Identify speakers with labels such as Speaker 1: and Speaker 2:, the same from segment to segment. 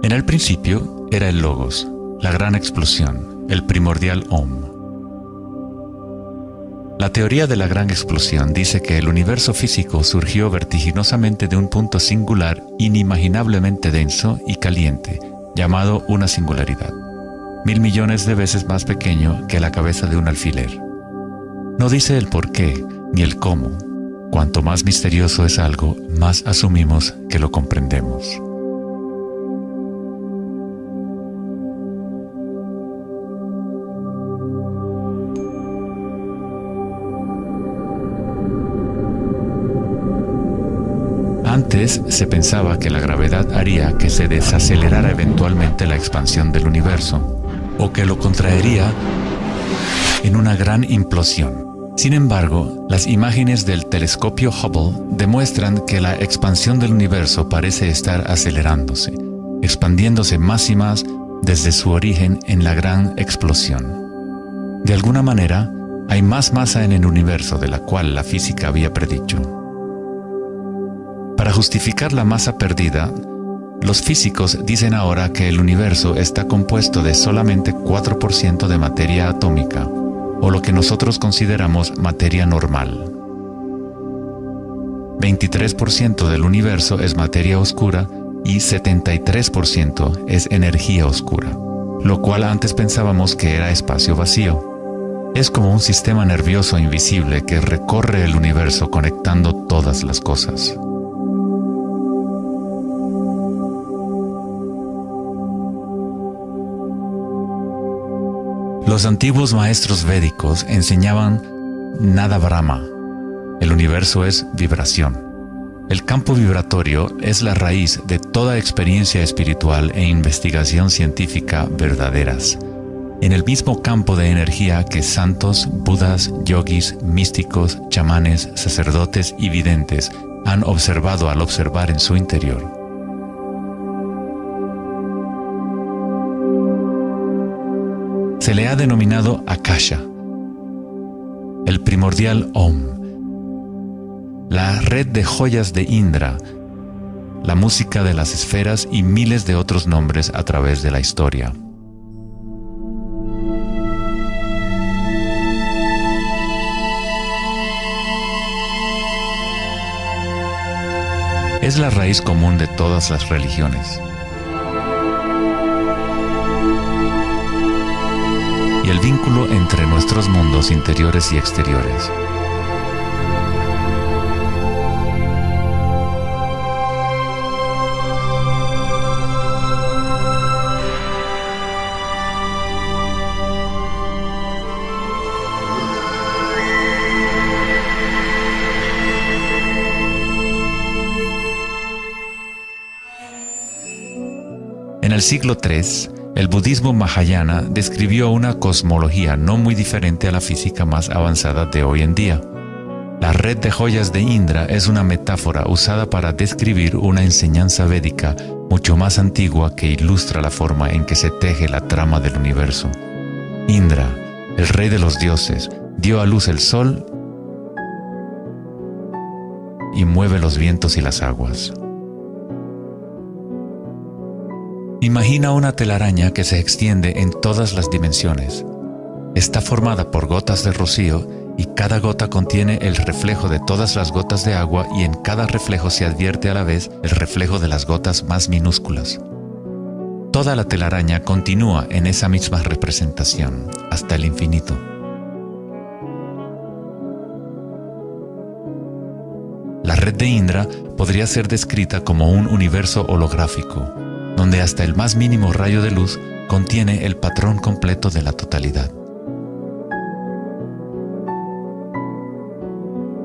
Speaker 1: En el principio era el Logos, la gran explosión, el primordial Om. La teoría de la gran explosión dice que el universo físico surgió vertiginosamente de un punto singular inimaginablemente denso y caliente, llamado una singularidad, 1000 millones de veces más pequeño que la cabeza de un alfiler. No dice el por qué ni el cómo. Cuanto más misterioso es algo, más asumimos que lo comprendemos. Antes se pensaba que la gravedad haría que se desacelerara eventualmente la expansión del universo, o que lo contraería en una gran implosión. Sin embargo, las imágenes del telescopio Hubble demuestran que la expansión del universo parece estar acelerándose, expandiéndose más y más desde su origen en la gran explosión. De alguna manera, hay más masa en el universo de la cual la física había predicho. Para justificar la masa perdida, los físicos dicen ahora que el universo está compuesto de solamente 4% de materia atómica, o lo que nosotros consideramos materia normal. 23% del universo es materia oscura y 73% es energía oscura, lo cual antes pensábamos que era espacio vacío. Es como un sistema nervioso invisible que recorre el universo conectando todas las cosas. Los antiguos maestros védicos enseñaban Nada Brahma. El universo es vibración. El campo vibratorio es la raíz de toda experiencia espiritual e investigación científica verdaderas. En el mismo campo de energía que santos, budas, yogis, místicos, chamanes, sacerdotes y videntes han observado al observar en su interior. Se le ha denominado Akasha, el primordial Om, la red de joyas de Indra, la música de las esferas y miles de otros nombres a través de la historia. Es la raíz común de todas las religiones. Y el vínculo entre nuestros mundos interiores y exteriores. En el siglo III, el budismo Mahayana describió una cosmología no muy diferente a la física más avanzada de hoy en día. La red de joyas de Indra es una metáfora usada para describir una enseñanza védica mucho más antigua que ilustra la forma en que se teje la trama del universo. Indra, el rey de los dioses, dio a luz el sol y mueve los vientos y las aguas. Imagina una telaraña que se extiende en todas las dimensiones. Está formada por gotas de rocío y cada gota contiene el reflejo de todas las gotas de agua y en cada reflejo se advierte a la vez el reflejo de las gotas más minúsculas. Toda la telaraña continúa en esa misma representación, hasta el infinito. La red de Indra podría ser descrita como un universo holográfico, donde hasta el más mínimo rayo de luz contiene el patrón completo de la totalidad.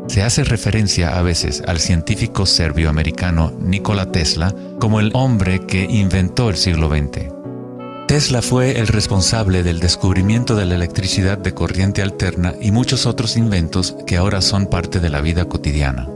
Speaker 1: Se hace referencia a veces al científico serbio-americano Nikola Tesla como el hombre que inventó el siglo XX. Tesla fue el responsable del descubrimiento de la electricidad de corriente alterna y muchos otros inventos que ahora son parte de la vida cotidiana.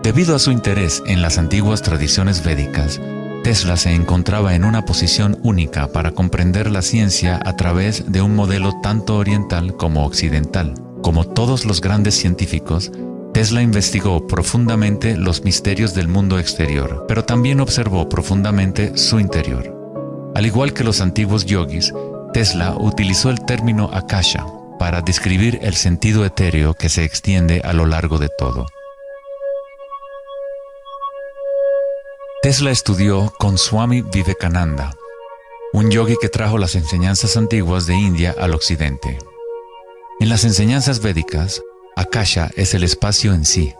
Speaker 1: Debido a su interés en las antiguas tradiciones védicas, Tesla se encontraba en una posición única para comprender la ciencia a través de un modelo tanto oriental como occidental. Como todos los grandes científicos, Tesla investigó profundamente los misterios del mundo exterior, pero también observó profundamente su interior. Al igual que los antiguos yogis, Tesla utilizó el término akasha para describir el sentido etéreo que se extiende a lo largo de todo. Tesla estudió con Swami Vivekananda, un yogi que trajo las enseñanzas antiguas de India al occidente. En las enseñanzas védicas, akasha es el espacio en sí,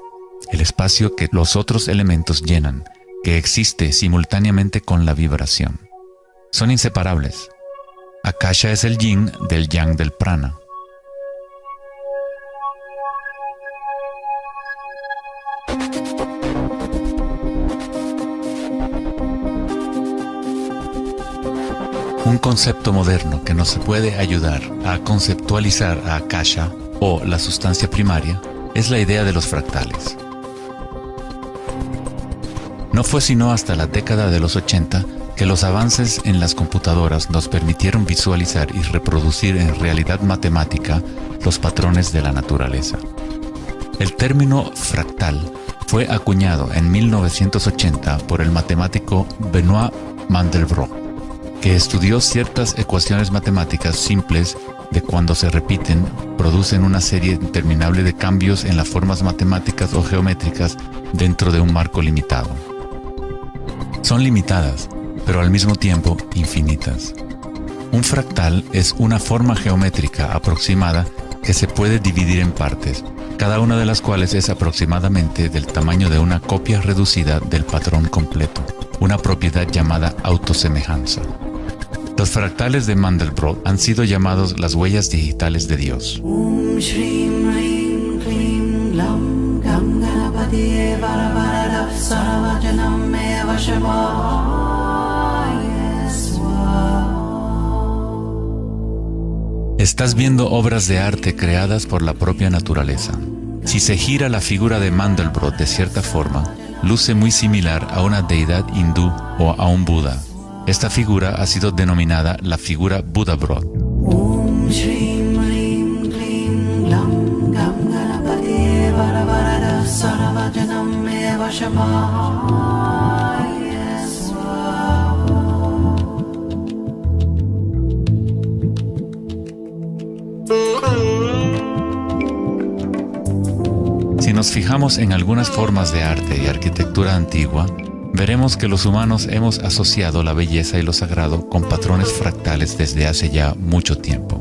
Speaker 1: el espacio que los otros elementos llenan, que existe simultáneamente con la vibración. Son inseparables. Akasha es el yin del yang del prana. Un concepto moderno que nos puede ayudar a conceptualizar a Akasha, o la sustancia primaria, es la idea de los fractales. No fue sino hasta la década de los 80 que los avances en las computadoras nos permitieron visualizar y reproducir en realidad matemática los patrones de la naturaleza. El término fractal fue acuñado en 1980 por el matemático Benoit Mandelbrot, que estudió ciertas ecuaciones matemáticas simples de cuando se repiten, producen una serie interminable de cambios en las formas matemáticas o geométricas dentro de un marco limitado. Son limitadas, pero al mismo tiempo infinitas. Un fractal es una forma geométrica aproximada que se puede dividir en partes, cada una de las cuales es aproximadamente del tamaño de una copia reducida del patrón completo, una propiedad llamada autosemejanza. Los fractales de Mandelbrot han sido llamados las huellas digitales de Dios. Estás viendo obras de arte creadas por la propia naturaleza. Si se gira la figura de Mandelbrot de cierta forma, luce muy similar a una deidad hindú o a un Buda. Esta figura ha sido denominada la figura Buddha-Brot. Si nos fijamos en algunas formas de arte y arquitectura antigua, veremos que los humanos hemos asociado la belleza y lo sagrado con patrones fractales desde hace ya mucho tiempo.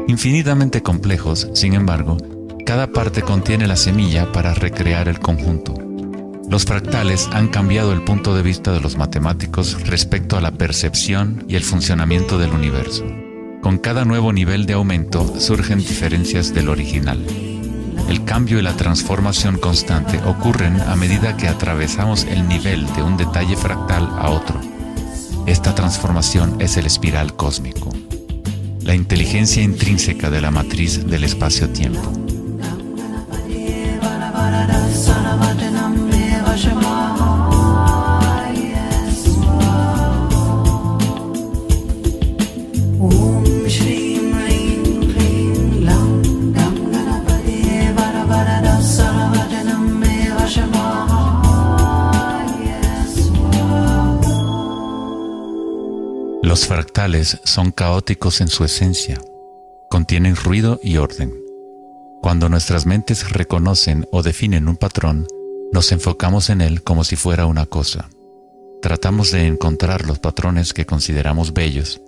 Speaker 1: Infinitamente complejos, sin embargo, cada parte contiene la semilla para recrear el conjunto. Los fractales han cambiado el punto de vista de los matemáticos respecto a la percepción y el funcionamiento del universo. Con cada nuevo nivel de aumento surgen diferencias del original. El cambio y la transformación constante ocurren a medida que atravesamos el nivel de un detalle fractal a otro. Esta transformación es el espiral cósmico, la inteligencia intrínseca de la matriz del espacio-tiempo. Los fractales son caóticos en su esencia, contienen ruido y orden. Cuando nuestras mentes reconocen o definen un patrón, nos enfocamos en él como si fuera una cosa. Tratamos de encontrar los patrones que consideramos bellos,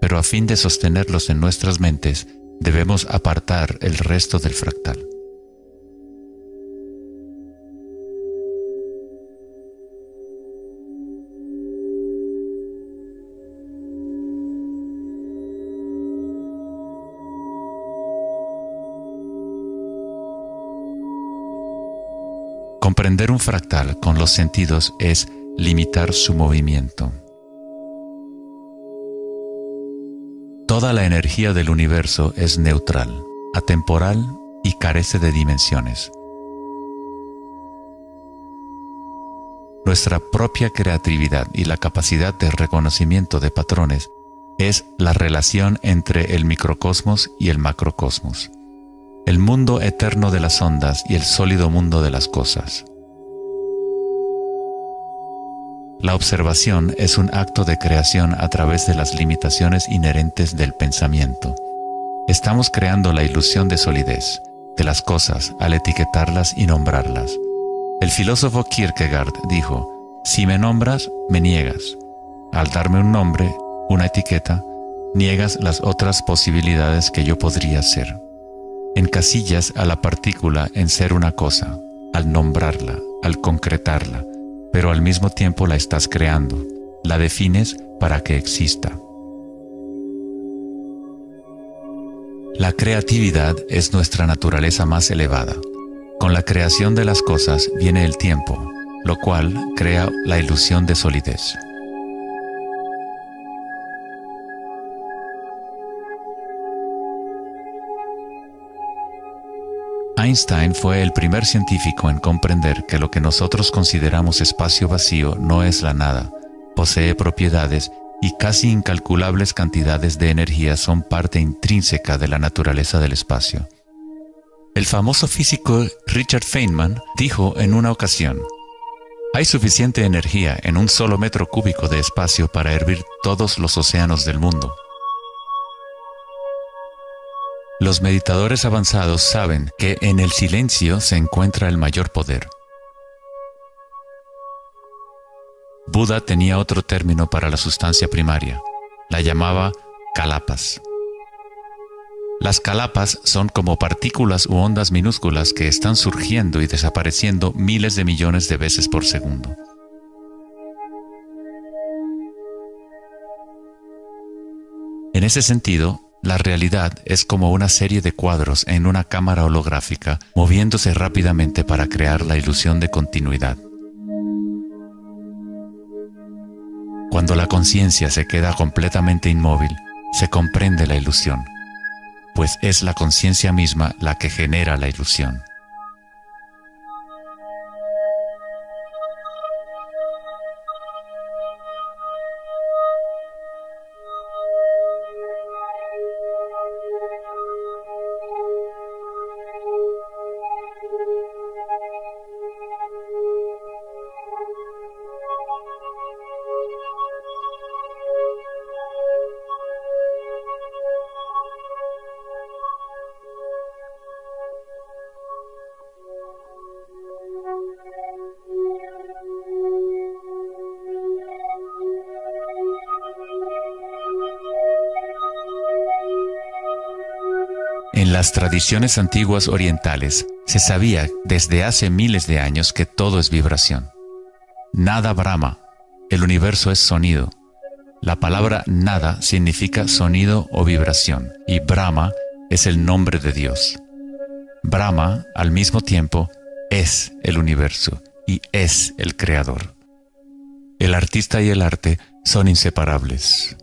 Speaker 1: pero a fin de sostenerlos en nuestras mentes, debemos apartar el resto del fractal. Comprender un fractal con los sentidos es limitar su movimiento. Toda la energía del universo es neutral, atemporal y carece de dimensiones. Nuestra propia creatividad y la capacidad de reconocimiento de patrones es la relación entre el microcosmos y el macrocosmos. el mundo eterno de las ondas y el sólido mundo de las cosas. La observación es un acto de creación a través de las limitaciones inherentes del pensamiento. Estamos creando la ilusión de solidez de las cosas al etiquetarlas y nombrarlas. El filósofo Kierkegaard dijo: si me nombras, me niegas. Al darme un nombre, una etiqueta, niegas las otras posibilidades que yo podría ser. Encasillas a la partícula en ser una cosa, al nombrarla, al concretarla, pero al mismo tiempo la estás creando, la defines para que exista. La creatividad es nuestra naturaleza más elevada. Con la creación de las cosas viene el tiempo, lo cual crea la ilusión de solidez. Einstein fue el primer científico en comprender que lo que nosotros consideramos espacio vacío no es la nada, posee propiedades y casi incalculables cantidades de energía son parte intrínseca de la naturaleza del espacio. El famoso físico Richard Feynman dijo en una ocasión: hay suficiente energía en un solo metro cúbico de espacio para hervir todos los océanos del mundo. Los meditadores avanzados saben que en el silencio se encuentra el mayor poder. Buda tenía otro término para la sustancia primaria. La llamaba kalapas. Las kalapas son como partículas u ondas minúsculas que están surgiendo y desapareciendo miles de millones de veces por segundo. En ese sentido, la realidad es como una serie de cuadros en una cámara holográfica moviéndose rápidamente para crear la ilusión de continuidad. Cuando la conciencia se queda completamente inmóvil, se comprende la ilusión, pues es la conciencia misma la que genera la ilusión. En las tradiciones antiguas orientales se sabía desde hace miles de años que todo es vibración. Nada Brahma, el universo es sonido. La palabra nada significa sonido o vibración y Brahma es el nombre de Dios. Brahma, al mismo tiempo, es el universo y es el creador. El artista y el arte son inseparables.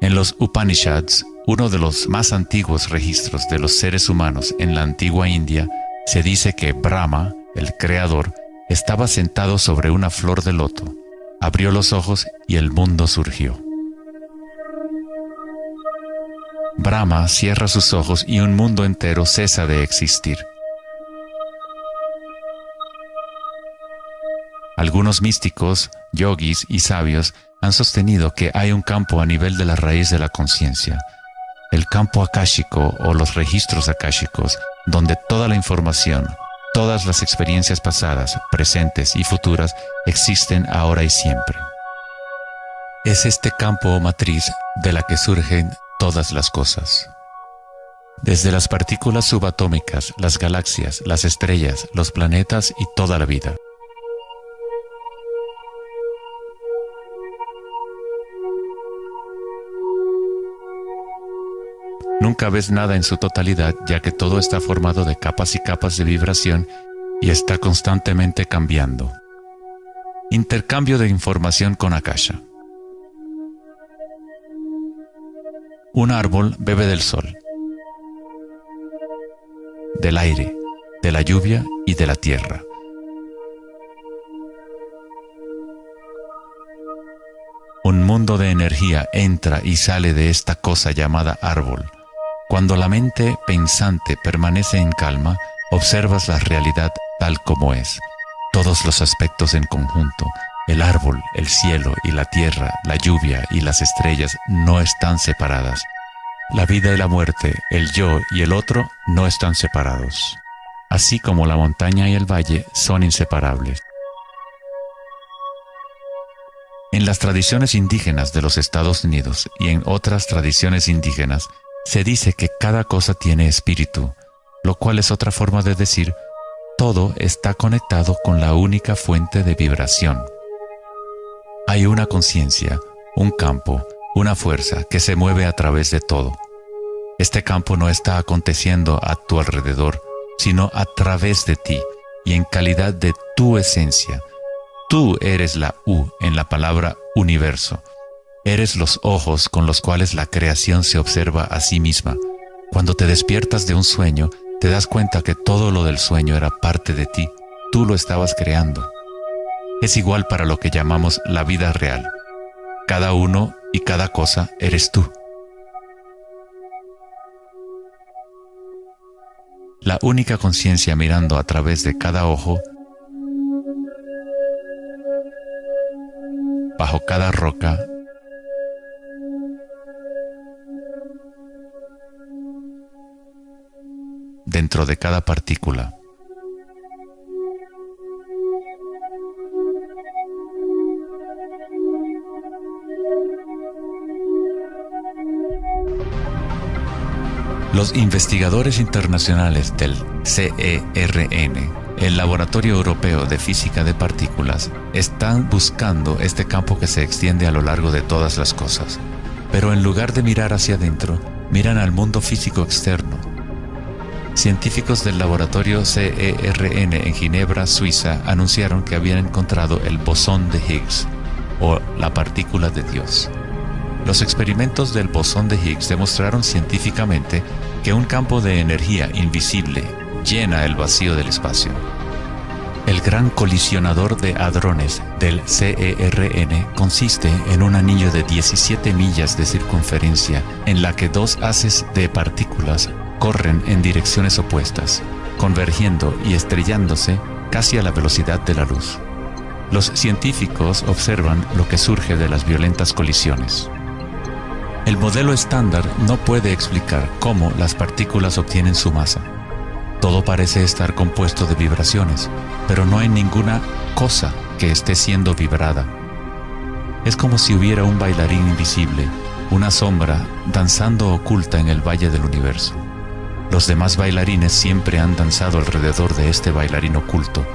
Speaker 1: En los Upanishads, uno de los más antiguos registros de los seres humanos en la antigua India, se dice que Brahma, el creador, estaba sentado sobre una flor de loto, abrió los ojos y el mundo surgió. Brahma cierra sus ojos y un mundo entero cesa de existir. Algunos místicos, yogis y sabios han sostenido que hay un campo a nivel de la raíz de la conciencia, el campo akáshico o los registros akáshicos, donde toda la información, todas las experiencias pasadas, presentes y futuras existen ahora y siempre. Es este campo o matriz de la que surgen todas las cosas. Desde las partículas subatómicas, las galaxias, las estrellas, los planetas y toda la vida. Nunca ves nada en su totalidad, ya que todo está formado de capas y capas de vibración y está constantemente cambiando. Intercambio de información con Akasha. Un árbol bebe del sol, del aire, de la lluvia y de la tierra. Un mundo de energía entra y sale de esta cosa llamada árbol. Cuando la mente pensante permanece en calma, observas la realidad tal como es. Todos los aspectos en conjunto, el árbol, el cielo y la tierra, la lluvia y las estrellas no están separadas. La vida y la muerte, el yo y el otro no están separados. Así como la montaña y el valle son inseparables. En las tradiciones indígenas de los Estados Unidos y en otras tradiciones indígenas, se dice que cada cosa tiene espíritu, lo cual es otra forma de decir, todo está conectado con la única fuente de vibración. Hay una conciencia, un campo, una fuerza que se mueve a través de todo. Este campo no está aconteciendo a tu alrededor, sino a través de ti y en calidad de tu esencia. Tú eres la U en la palabra universo. Eres los ojos con los cuales la creación se observa a sí misma. Cuando te despiertas de un sueño, te das cuenta que todo lo del sueño era parte de ti. Tú lo estabas creando. Es igual para lo que llamamos la vida real. Cada uno y cada cosa eres tú. La única conciencia mirando a través de cada ojo, bajo cada roca, dentro de cada partícula. Los investigadores internacionales del CERN, el Laboratorio Europeo de Física de Partículas, están buscando este campo que se extiende a lo largo de todas las cosas. Pero en lugar de mirar hacia adentro, miran al mundo físico externo. Científicos del laboratorio CERN en Ginebra, Suiza, anunciaron que habían encontrado el bosón de Higgs, o la partícula de Dios. Los experimentos del bosón de Higgs demostraron científicamente que un campo de energía invisible llena el vacío del espacio. El gran colisionador de hadrones del CERN consiste en un anillo de 17 millas de circunferencia en la que dos haces de partículas corren en direcciones opuestas, convergiendo y estrellándose casi a la velocidad de la luz. Los científicos observan lo que surge de las violentas colisiones. El modelo estándar no puede explicar cómo las partículas obtienen su masa. Todo parece estar compuesto de vibraciones, pero no hay ninguna cosa que esté siendo vibrada. Es como si hubiera un bailarín invisible, una sombra, danzando oculta en el valle del universo. Los demás bailarines siempre han danzado alrededor de este bailarín oculto.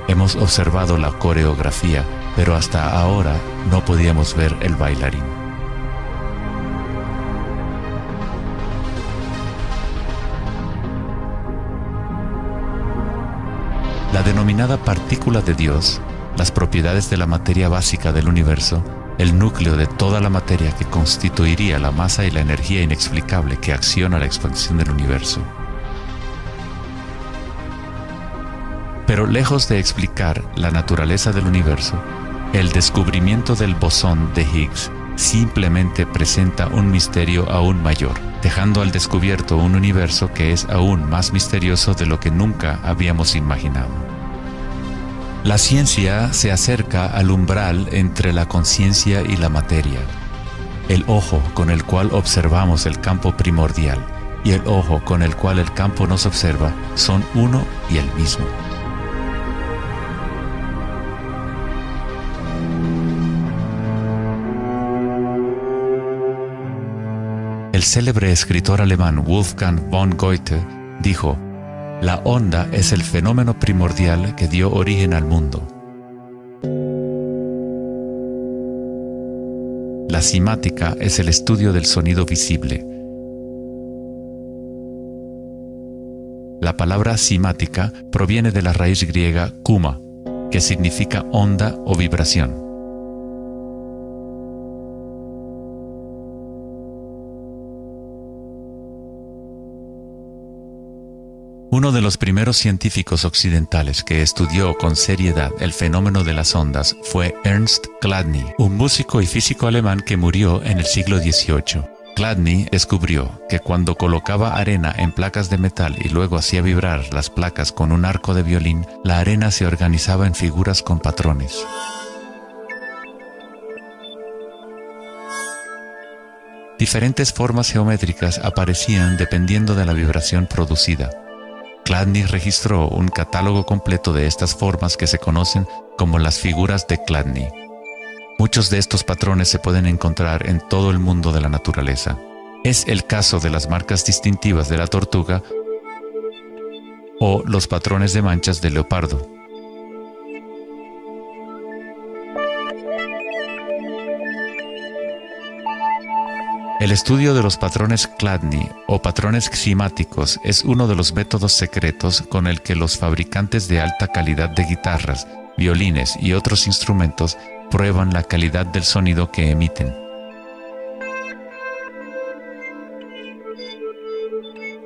Speaker 1: Hemos observado la coreografía, pero hasta ahora no podíamos ver el bailarín. La denominada partícula de Dios, las propiedades de la materia básica del universo, el núcleo de toda la materia que constituiría la masa y la energía inexplicable que acciona la expansión del universo. Pero lejos de explicar la naturaleza del universo, el descubrimiento del bosón de Higgs simplemente presenta un misterio aún mayor, dejando al descubierto un universo que es aún más misterioso de lo que nunca habíamos imaginado. La ciencia se acerca al umbral entre la conciencia y la materia. El ojo con el cual observamos el campo primordial y el ojo con el cual el campo nos observa son uno y el mismo. El célebre escritor alemán Wolfgang von Goethe dijo: "La onda es el fenómeno primordial que dio origen al mundo". La cimática es el estudio del sonido visible. La palabra cimática proviene de la raíz griega kuma, que significa onda o vibración. Uno de los primeros científicos occidentales que estudió con seriedad el fenómeno de las ondas fue Ernst Chladni, un músico y físico alemán que murió en el siglo XVIII. Chladni descubrió que cuando colocaba arena en placas de metal y luego hacía vibrar las placas con un arco de violín, la arena se organizaba en figuras con patrones. Diferentes formas geométricas aparecían dependiendo de la vibración producida. Chladni registró un catálogo completo de estas formas que se conocen como las figuras de Chladni. Muchos de estos patrones se pueden encontrar en todo el mundo de la naturaleza. Es el caso de las marcas distintivas de la tortuga o los patrones de manchas del leopardo. El estudio de los patrones Chladni o patrones ximáticos es uno de los métodos secretos con el que los fabricantes de alta calidad de guitarras, violines y otros instrumentos prueban la calidad del sonido que emiten.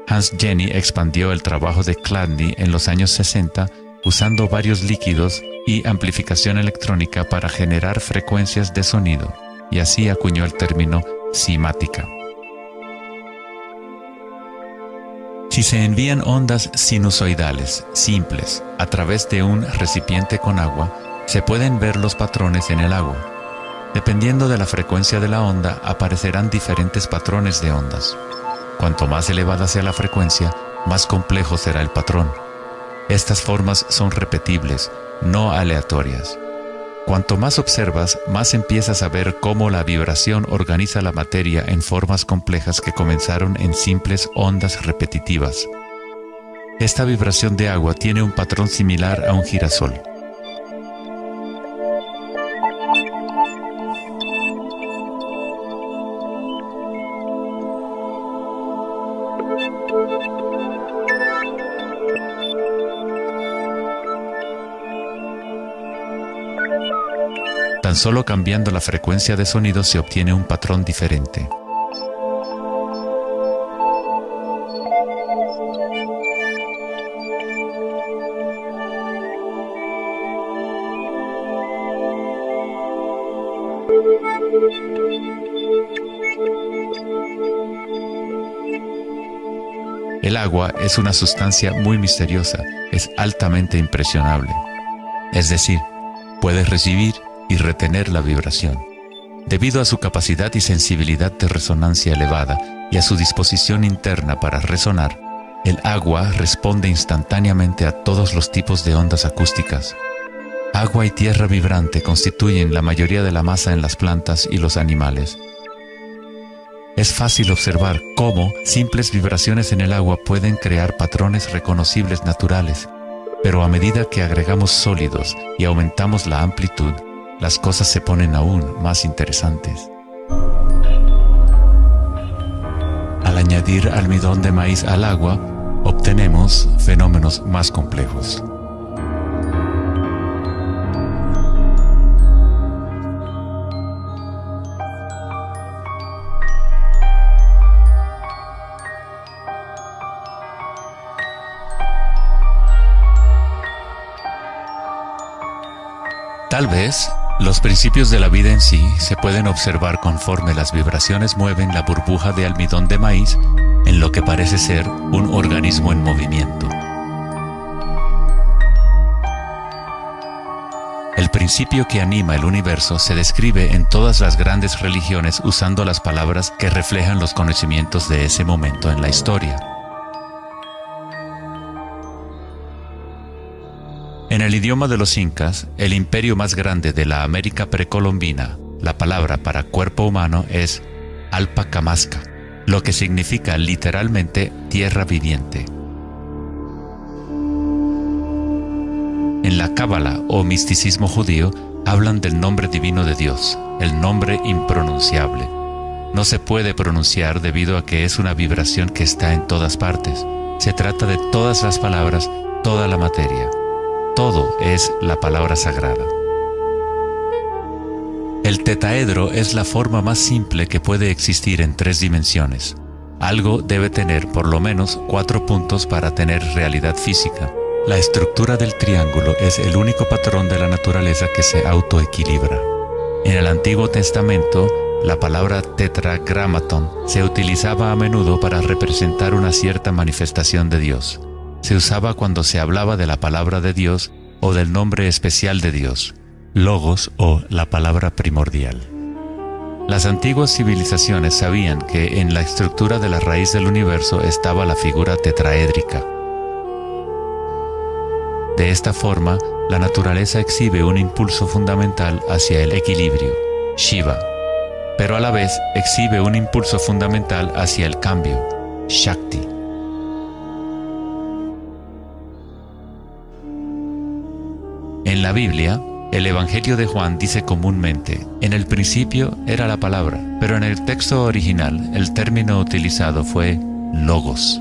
Speaker 1: Hans Jenny expandió el trabajo de Chladni en los años 60 usando varios líquidos y amplificación electrónica para generar frecuencias de sonido, y así acuñó el término ximática. Si se envían ondas sinusoidales simples a través de un recipiente con agua, se pueden ver los patrones en el agua. Dependiendo de la frecuencia de la onda, aparecerán diferentes patrones de ondas. Cuanto más elevada sea la frecuencia, más complejo será el patrón. Estas formas son repetibles, no aleatorias. Cuanto más observas, más empiezas a ver cómo la vibración organiza la materia en formas complejas que comenzaron en simples ondas repetitivas. Esta vibración de agua tiene un patrón similar a un girasol. Tan solo cambiando la frecuencia de sonido se obtiene un patrón diferente. El agua es una sustancia muy misteriosa, es altamente impresionable. Es decir, puede recibir y retener la vibración. Debido a su capacidad y sensibilidad de resonancia elevada y a su disposición interna para resonar, el agua responde instantáneamente a todos los tipos de ondas acústicas. Agua y tierra vibrante constituyen la mayoría de la masa en las plantas y los animales. Es fácil observar cómo simples vibraciones en el agua pueden crear patrones reconocibles naturales, pero a medida que agregamos sólidos y aumentamos la amplitud, las cosas se ponen aún más interesantes. Al añadir almidón de maíz al agua, obtenemos fenómenos más complejos. Tal vez, los principios de la vida en sí se pueden observar conforme las vibraciones mueven la burbuja de almidón de maíz en lo que parece ser un organismo en movimiento. El principio que anima el universo se describe en todas las grandes religiones usando las palabras que reflejan los conocimientos de ese momento en la historia. En el idioma de los incas, el imperio más grande de la América precolombina, la palabra para cuerpo humano es Alpacamasca, lo que significa literalmente tierra viviente. En la Cábala o misticismo judío hablan del nombre divino de Dios, el nombre impronunciable. No se puede pronunciar debido a que es una vibración que está en todas partes. Se trata de todas las palabras, toda la materia. Todo es la palabra sagrada. El tetaedro es la forma más simple que puede existir en 3 dimensiones. Algo debe tener por lo menos 4 puntos para tener realidad física. La estructura del triángulo es el único patrón de la naturaleza que se autoequilibra. En el Antiguo Testamento, la palabra tetragrámaton se utilizaba a menudo para representar una cierta manifestación de Dios. Se usaba cuando se hablaba de la palabra de Dios o del nombre especial de Dios, logos o la palabra primordial. Las antiguas civilizaciones sabían que en la estructura de la raíz del universo estaba la figura tetraédrica. De esta forma, la naturaleza exhibe un impulso fundamental hacia el equilibrio, Shiva, pero a la vez exhibe un impulso fundamental hacia el cambio, Shakti. En la Biblia, el Evangelio de Juan dice comúnmente, en el principio era la palabra, pero en el texto original el término utilizado fue logos.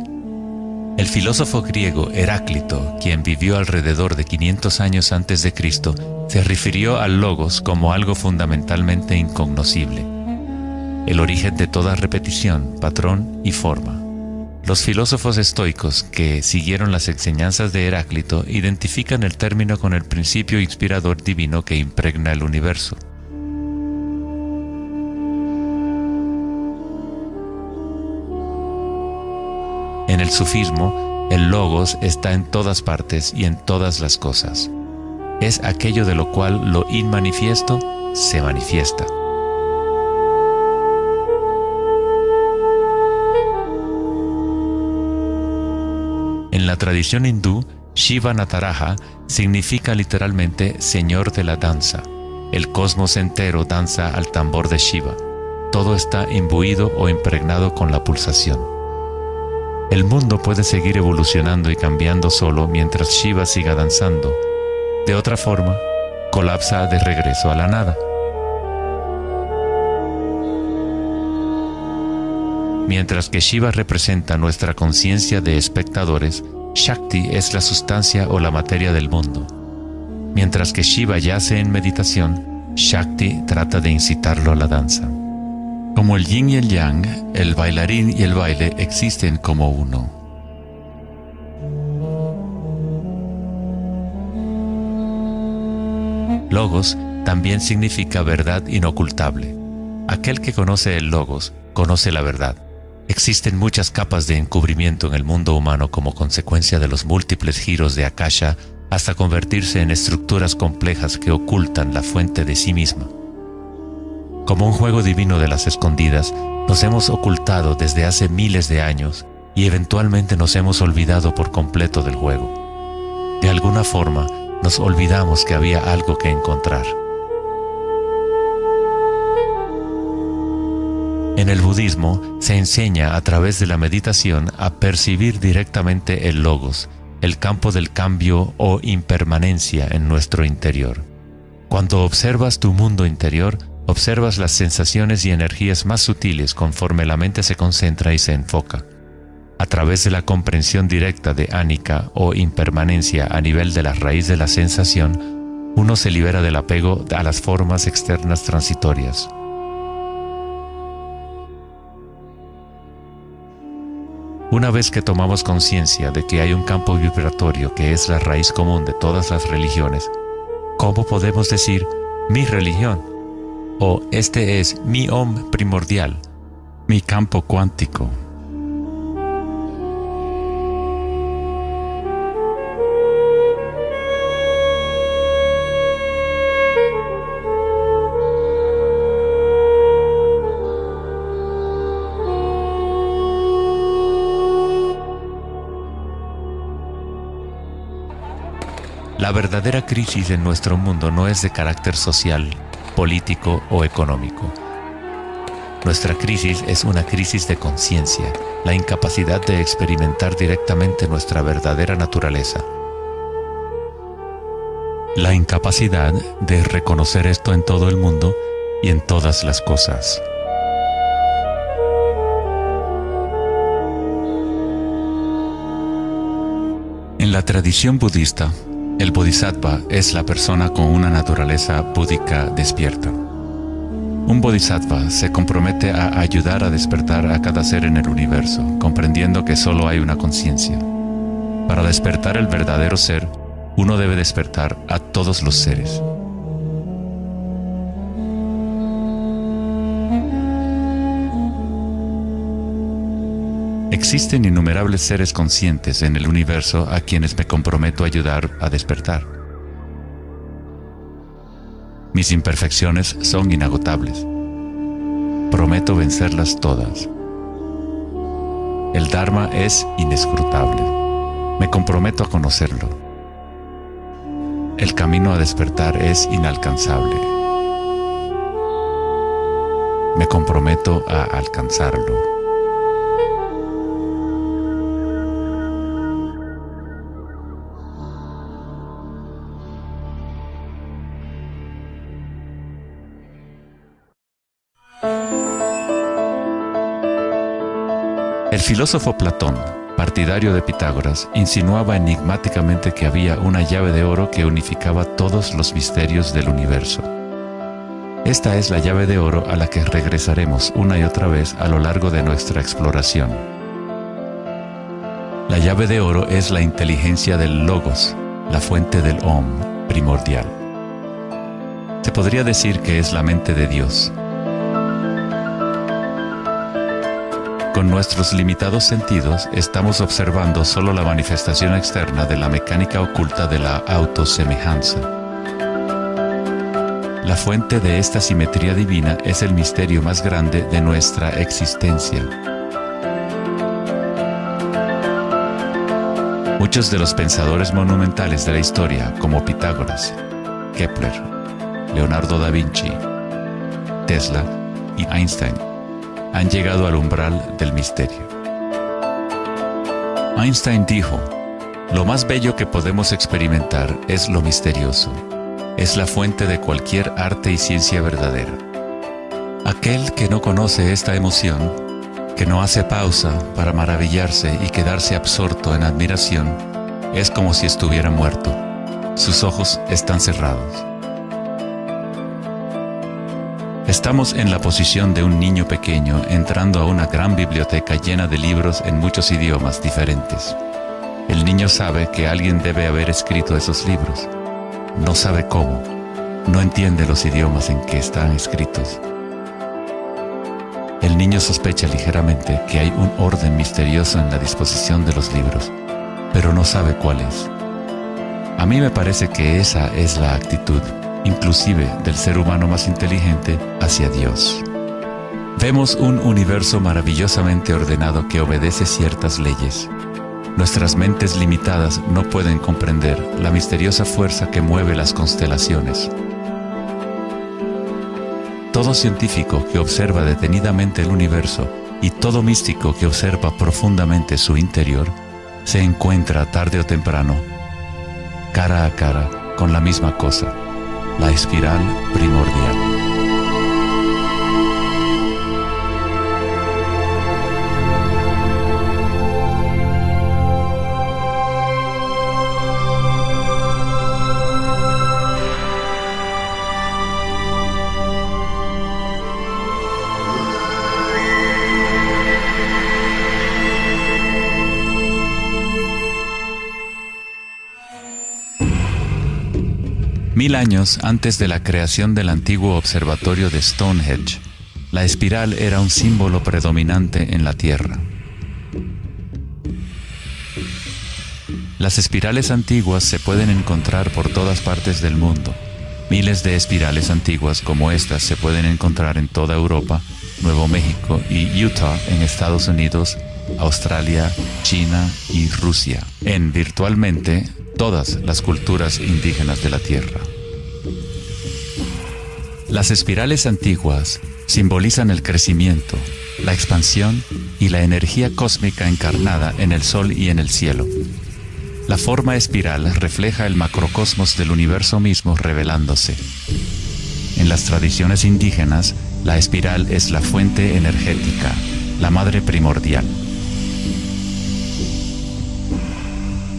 Speaker 1: El filósofo griego Heráclito, quien vivió alrededor de 500 años antes de Cristo, se refirió al logos como algo fundamentalmente incognoscible, el origen de toda repetición, patrón y forma. Los filósofos estoicos que siguieron las enseñanzas de Heráclito identifican el término con el principio inspirador divino que impregna el universo. En el sufismo, el logos está en todas partes y en todas las cosas. Es aquello de lo cual lo inmanifiesto se manifiesta. En la tradición hindú, Shiva Nataraja significa literalmente Señor de la danza. El cosmos entero danza al tambor de Shiva. Todo está imbuido o impregnado con la pulsación. El mundo puede seguir evolucionando y cambiando solo mientras Shiva siga danzando. De otra forma, colapsa de regreso a la nada. Mientras que Shiva representa nuestra conciencia de espectadores, Shakti es la sustancia o la materia del mundo. Mientras que Shiva yace en meditación, Shakti trata de incitarlo a la danza. Como el yin y el yang, el bailarín y el baile existen como uno. Logos también significa verdad inocultable. Aquel que conoce el logos, conoce la verdad. Existen muchas capas de encubrimiento en el mundo humano como consecuencia de los múltiples giros de Akasha hasta convertirse en estructuras complejas que ocultan la fuente de sí misma. Como un juego divino de las escondidas, nos hemos ocultado desde hace miles de años y eventualmente nos hemos olvidado por completo del juego. De alguna forma, nos olvidamos que había algo que encontrar. En el budismo se enseña a través de la meditación a percibir directamente el logos, el campo del cambio o impermanencia en nuestro interior. Cuando observas tu mundo interior, observas las sensaciones y energías más sutiles conforme la mente se concentra y se enfoca. A través de la comprensión directa de anicca o impermanencia a nivel de la raíz de la sensación, uno se libera del apego a las formas externas transitorias. Una vez que tomamos conciencia de que hay un campo vibratorio que es la raíz común de todas las religiones, ¿cómo podemos decir mi religión? O este es mi Om primordial, mi campo cuántico. La verdadera crisis en nuestro mundo no es de carácter social, político o económico. Nuestra crisis es una crisis de conciencia, la incapacidad de experimentar directamente nuestra verdadera naturaleza. La incapacidad de reconocer esto en todo el mundo y en todas las cosas. En la tradición budista, el bodhisattva es la persona con una naturaleza búdica despierta. Un bodhisattva se compromete a ayudar a despertar a cada ser en el universo, comprendiendo que solo hay una conciencia. Para despertar el verdadero ser, uno debe despertar a todos los seres. Existen innumerables seres conscientes en el universo a quienes me comprometo a ayudar a despertar. Mis imperfecciones son inagotables. Prometo vencerlas todas. El Dharma es inescrutable. Me comprometo a conocerlo. El camino a despertar es inalcanzable. Me comprometo a alcanzarlo. El filósofo Platón, partidario de Pitágoras, insinuaba enigmáticamente que había una llave de oro que unificaba todos los misterios del universo. Esta es la llave de oro a la que regresaremos una y otra vez a lo largo de nuestra exploración. La llave de oro es la inteligencia del Logos, la fuente del Om primordial. Se podría decir que es la mente de Dios. Con nuestros limitados sentidos, estamos observando solo la manifestación externa de la mecánica oculta de la autosemejanza. La fuente de esta simetría divina es el misterio más grande de nuestra existencia. Muchos de los pensadores monumentales de la historia, como Pitágoras, Kepler, Leonardo da Vinci, Tesla y Einstein, han llegado al umbral del misterio. Einstein dijo: "Lo más bello que podemos experimentar es lo misterioso. Es la fuente de cualquier arte y ciencia verdadera". Aquel que no conoce esta emoción, que no hace pausa para maravillarse y quedarse absorto en admiración, es como si estuviera muerto. Sus ojos están cerrados. Estamos en la posición de un niño pequeño entrando a una gran biblioteca llena de libros en muchos idiomas diferentes. El niño sabe que alguien debe haber escrito esos libros. No sabe cómo. No entiende los idiomas en que están escritos. El niño sospecha ligeramente que hay un orden misterioso en la disposición de los libros, pero no sabe cuál es. A mí me parece que esa es la actitud, inclusive del ser humano más inteligente, hacia Dios. Vemos un universo maravillosamente ordenado que obedece ciertas leyes. Nuestras mentes limitadas no pueden comprender la misteriosa fuerza que mueve las constelaciones. Todo científico que observa detenidamente el universo y todo místico que observa profundamente su interior, se encuentra tarde o temprano, cara a cara, con la misma cosa: la espiral primordial. Mil años antes de la creación del antiguo observatorio de Stonehenge, la espiral era un símbolo predominante en la Tierra. Las espirales antiguas se pueden encontrar por todas partes del mundo. Miles de espirales antiguas como estas se pueden encontrar en toda Europa, Nuevo México y Utah en Estados Unidos, Australia, China y Rusia, en virtualmente todas las culturas indígenas de la Tierra. Las espirales antiguas simbolizan el crecimiento, la expansión y la energía cósmica encarnada en el Sol y en el cielo. La forma espiral refleja el macrocosmos del universo mismo revelándose. En las tradiciones indígenas, la espiral es la fuente energética, la madre primordial.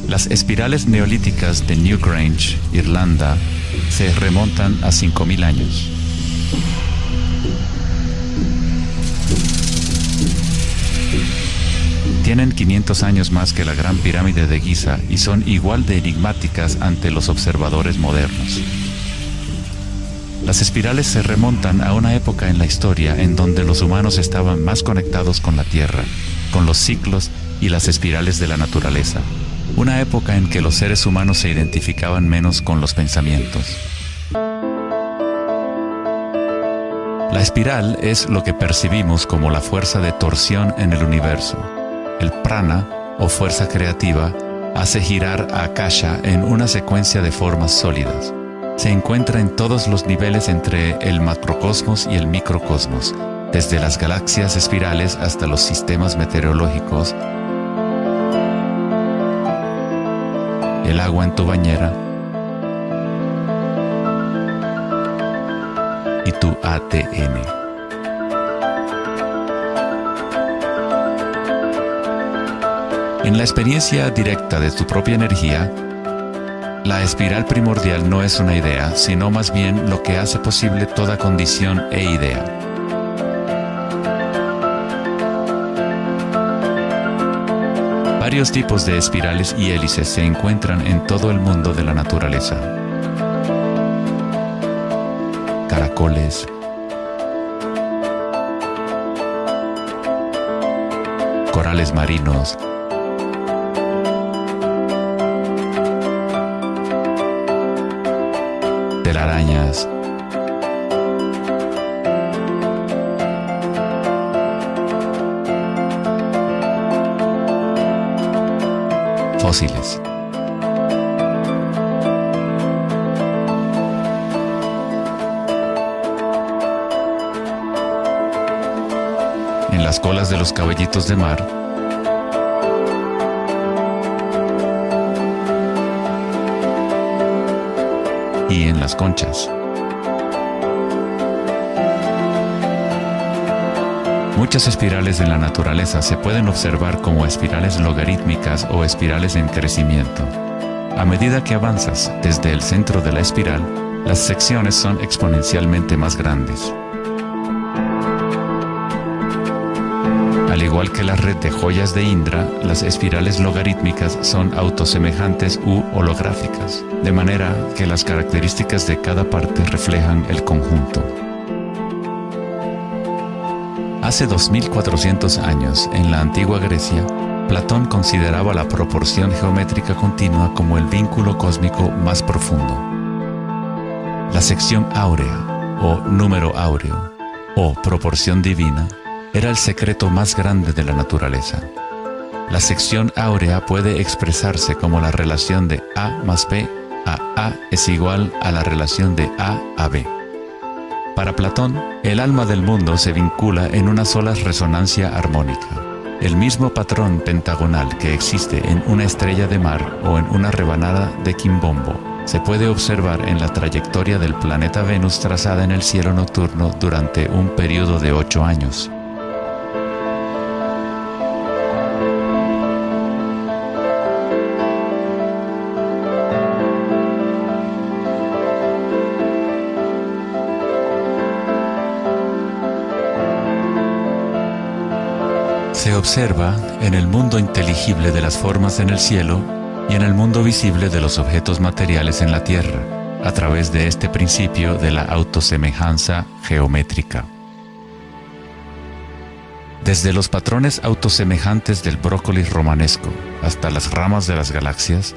Speaker 1: Las espirales neolíticas de Newgrange, Irlanda, se remontan a 5000 años. tienen 500 años más que la Gran Pirámide de Giza y son igual de enigmáticas ante los observadores modernos. Las espirales se remontan a una época en la historia en donde los humanos estaban más conectados con la Tierra, con los ciclos y las espirales de la naturaleza. Una época en que los seres humanos se identificaban menos con los pensamientos. La espiral es lo que percibimos como la fuerza de torsión en el universo. El prana, o fuerza creativa, hace girar a Akasha en una secuencia de formas sólidas. Se encuentra en todos los niveles entre el macrocosmos y el microcosmos, desde las galaxias espirales hasta los sistemas meteorológicos, el agua en tu bañera y tu ADN. En la experiencia directa de tu propia energía, la espiral primordial no es una idea, sino más bien lo que hace posible toda condición e idea. Varios tipos de espirales y hélices se encuentran en todo el mundo de la naturaleza. Caracoles, corales marinos, telarañas, fósiles. En las colas de los caballitos de mar, y en las conchas. Muchas espirales en la naturaleza se pueden observar como espirales logarítmicas o espirales en crecimiento. A medida que avanzas desde el centro de la espiral, las secciones son exponencialmente más grandes. Al igual que la red de joyas de Indra, las espirales logarítmicas son autosemejantes u holográficas, de manera que las características de cada parte reflejan el conjunto. Hace 2400 años, en la antigua Grecia, Platón consideraba la proporción geométrica continua como el vínculo cósmico más profundo. La sección áurea, o número áureo, o proporción divina, era el secreto más grande de la naturaleza. La sección áurea puede expresarse como la relación de A más B a A es igual a la relación de A a B. Para Platón, el alma del mundo se vincula en una sola resonancia armónica. El mismo patrón pentagonal que existe en una estrella de mar o en una rebanada de quimbombo se puede observar en la trayectoria del planeta Venus trazada en el cielo nocturno durante un periodo de 8 años. Se observa en el mundo inteligible de las formas en el cielo y en el mundo visible de los objetos materiales en la Tierra, a través de este principio de la autosemejanza geométrica. Desde los patrones autosemejantes del brócoli romanesco hasta las ramas de las galaxias,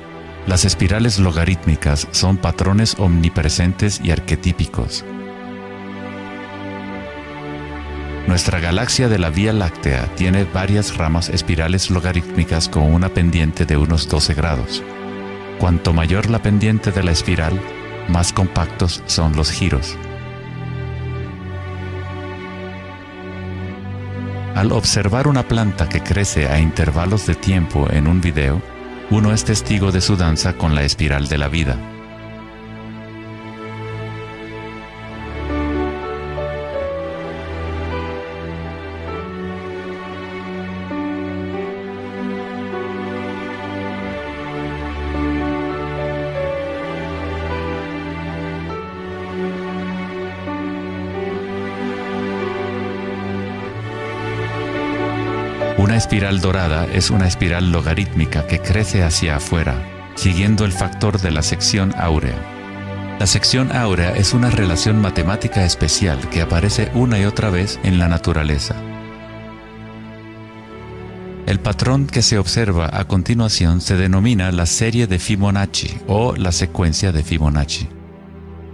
Speaker 1: las espirales logarítmicas son patrones omnipresentes y arquetípicos. Nuestra galaxia de la Vía Láctea tiene varias ramas espirales logarítmicas con una pendiente de unos 12 grados. Cuanto mayor la pendiente de la espiral, más compactos son los giros. Al observar una planta que crece a intervalos de tiempo en un video, uno es testigo de su danza con la espiral de la vida. Una espiral dorada es una espiral logarítmica que crece hacia afuera, siguiendo el factor de la sección áurea. La sección áurea es una relación matemática especial que aparece una y otra vez en la naturaleza. El patrón que se observa a continuación se denomina la serie de Fibonacci o la secuencia de Fibonacci.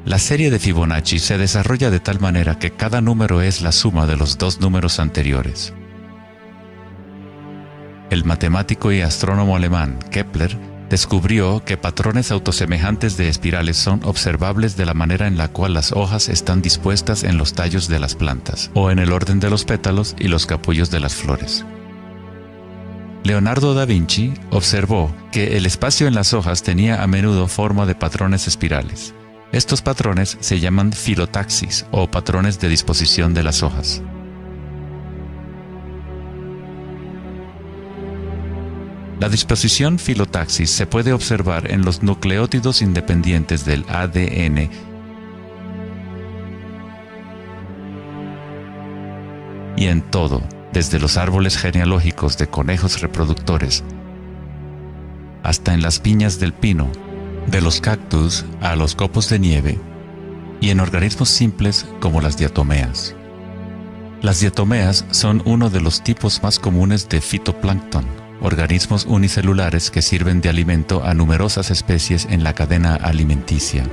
Speaker 1: La serie de Fibonacci se desarrolla de tal manera que cada número es la suma de los dos números anteriores. El matemático y astrónomo alemán Kepler descubrió que patrones autosemejantes de espirales son observables de la manera en la cual las hojas están dispuestas en los tallos de las plantas, o en el orden de los pétalos y los capullos de las flores. Leonardo da Vinci observó que el espacio en las hojas tenía a menudo forma de patrones espirales. Estos patrones se llaman filotaxis o patrones de disposición de las hojas. La disposición filotaxis se puede observar en los nucleótidos independientes del ADN y en todo, desde los árboles genealógicos de conejos reproductores hasta en las piñas del pino, de los cactus a los copos de nieve, y en organismos simples como las diatomeas. Las diatomeas son uno de los tipos más comunes de fitoplancton, organismos unicelulares que sirven de alimento a numerosas especies en la cadena alimenticia.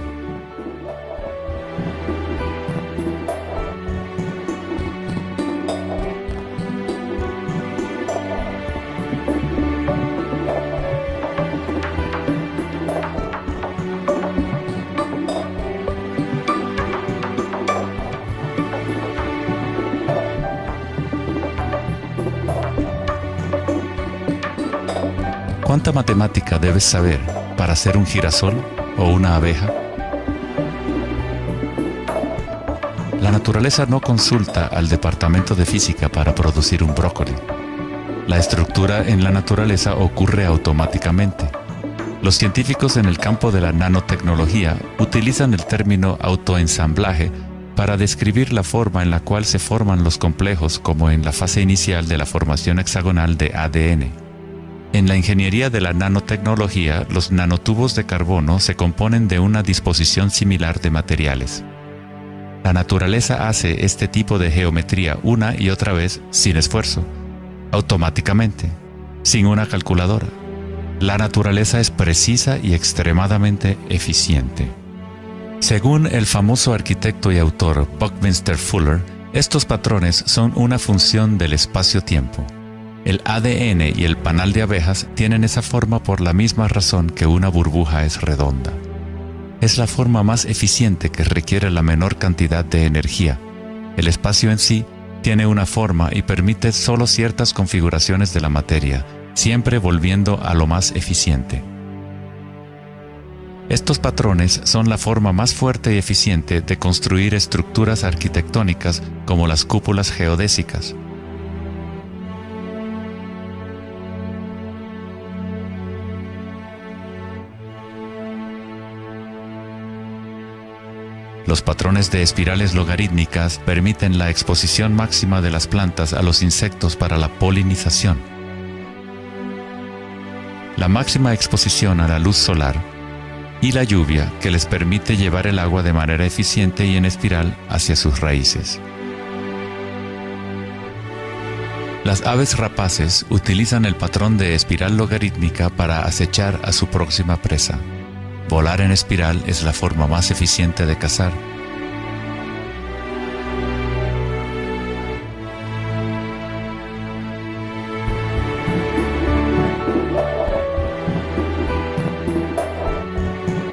Speaker 1: ¿Cuánta matemática debes saber para ser un girasol o una abeja? La naturaleza no consulta al departamento de física para producir un brócoli. La estructura en la naturaleza ocurre automáticamente. Los científicos en el campo de la nanotecnología utilizan el término autoensamblaje para describir la forma en la cual se forman los complejos, como en la fase inicial de la formación hexagonal de ADN. En la ingeniería de la nanotecnología, los nanotubos de carbono se componen de una disposición similar de materiales. La naturaleza hace este tipo de geometría una y otra vez sin esfuerzo, automáticamente, sin una calculadora. La naturaleza es precisa y extremadamente eficiente. Según el famoso arquitecto y autor Buckminster Fuller, estos patrones son una función del espacio-tiempo. El ADN y el panal de abejas tienen esa forma por la misma razón que una burbuja es redonda. Es la forma más eficiente que requiere la menor cantidad de energía. El espacio en sí tiene una forma y permite solo ciertas configuraciones de la materia, siempre volviendo a lo más eficiente. Estos patrones son la forma más fuerte y eficiente de construir estructuras arquitectónicas como las cúpulas geodésicas. Los patrones de espirales logarítmicas permiten la exposición máxima de las plantas a los insectos para la polinización. La máxima exposición a la luz solar y la lluvia que les permite llevar el agua de manera eficiente y en espiral hacia sus raíces. Las aves rapaces utilizan el patrón de espiral logarítmica para acechar a su próxima presa. Volar en espiral es la forma más eficiente de cazar.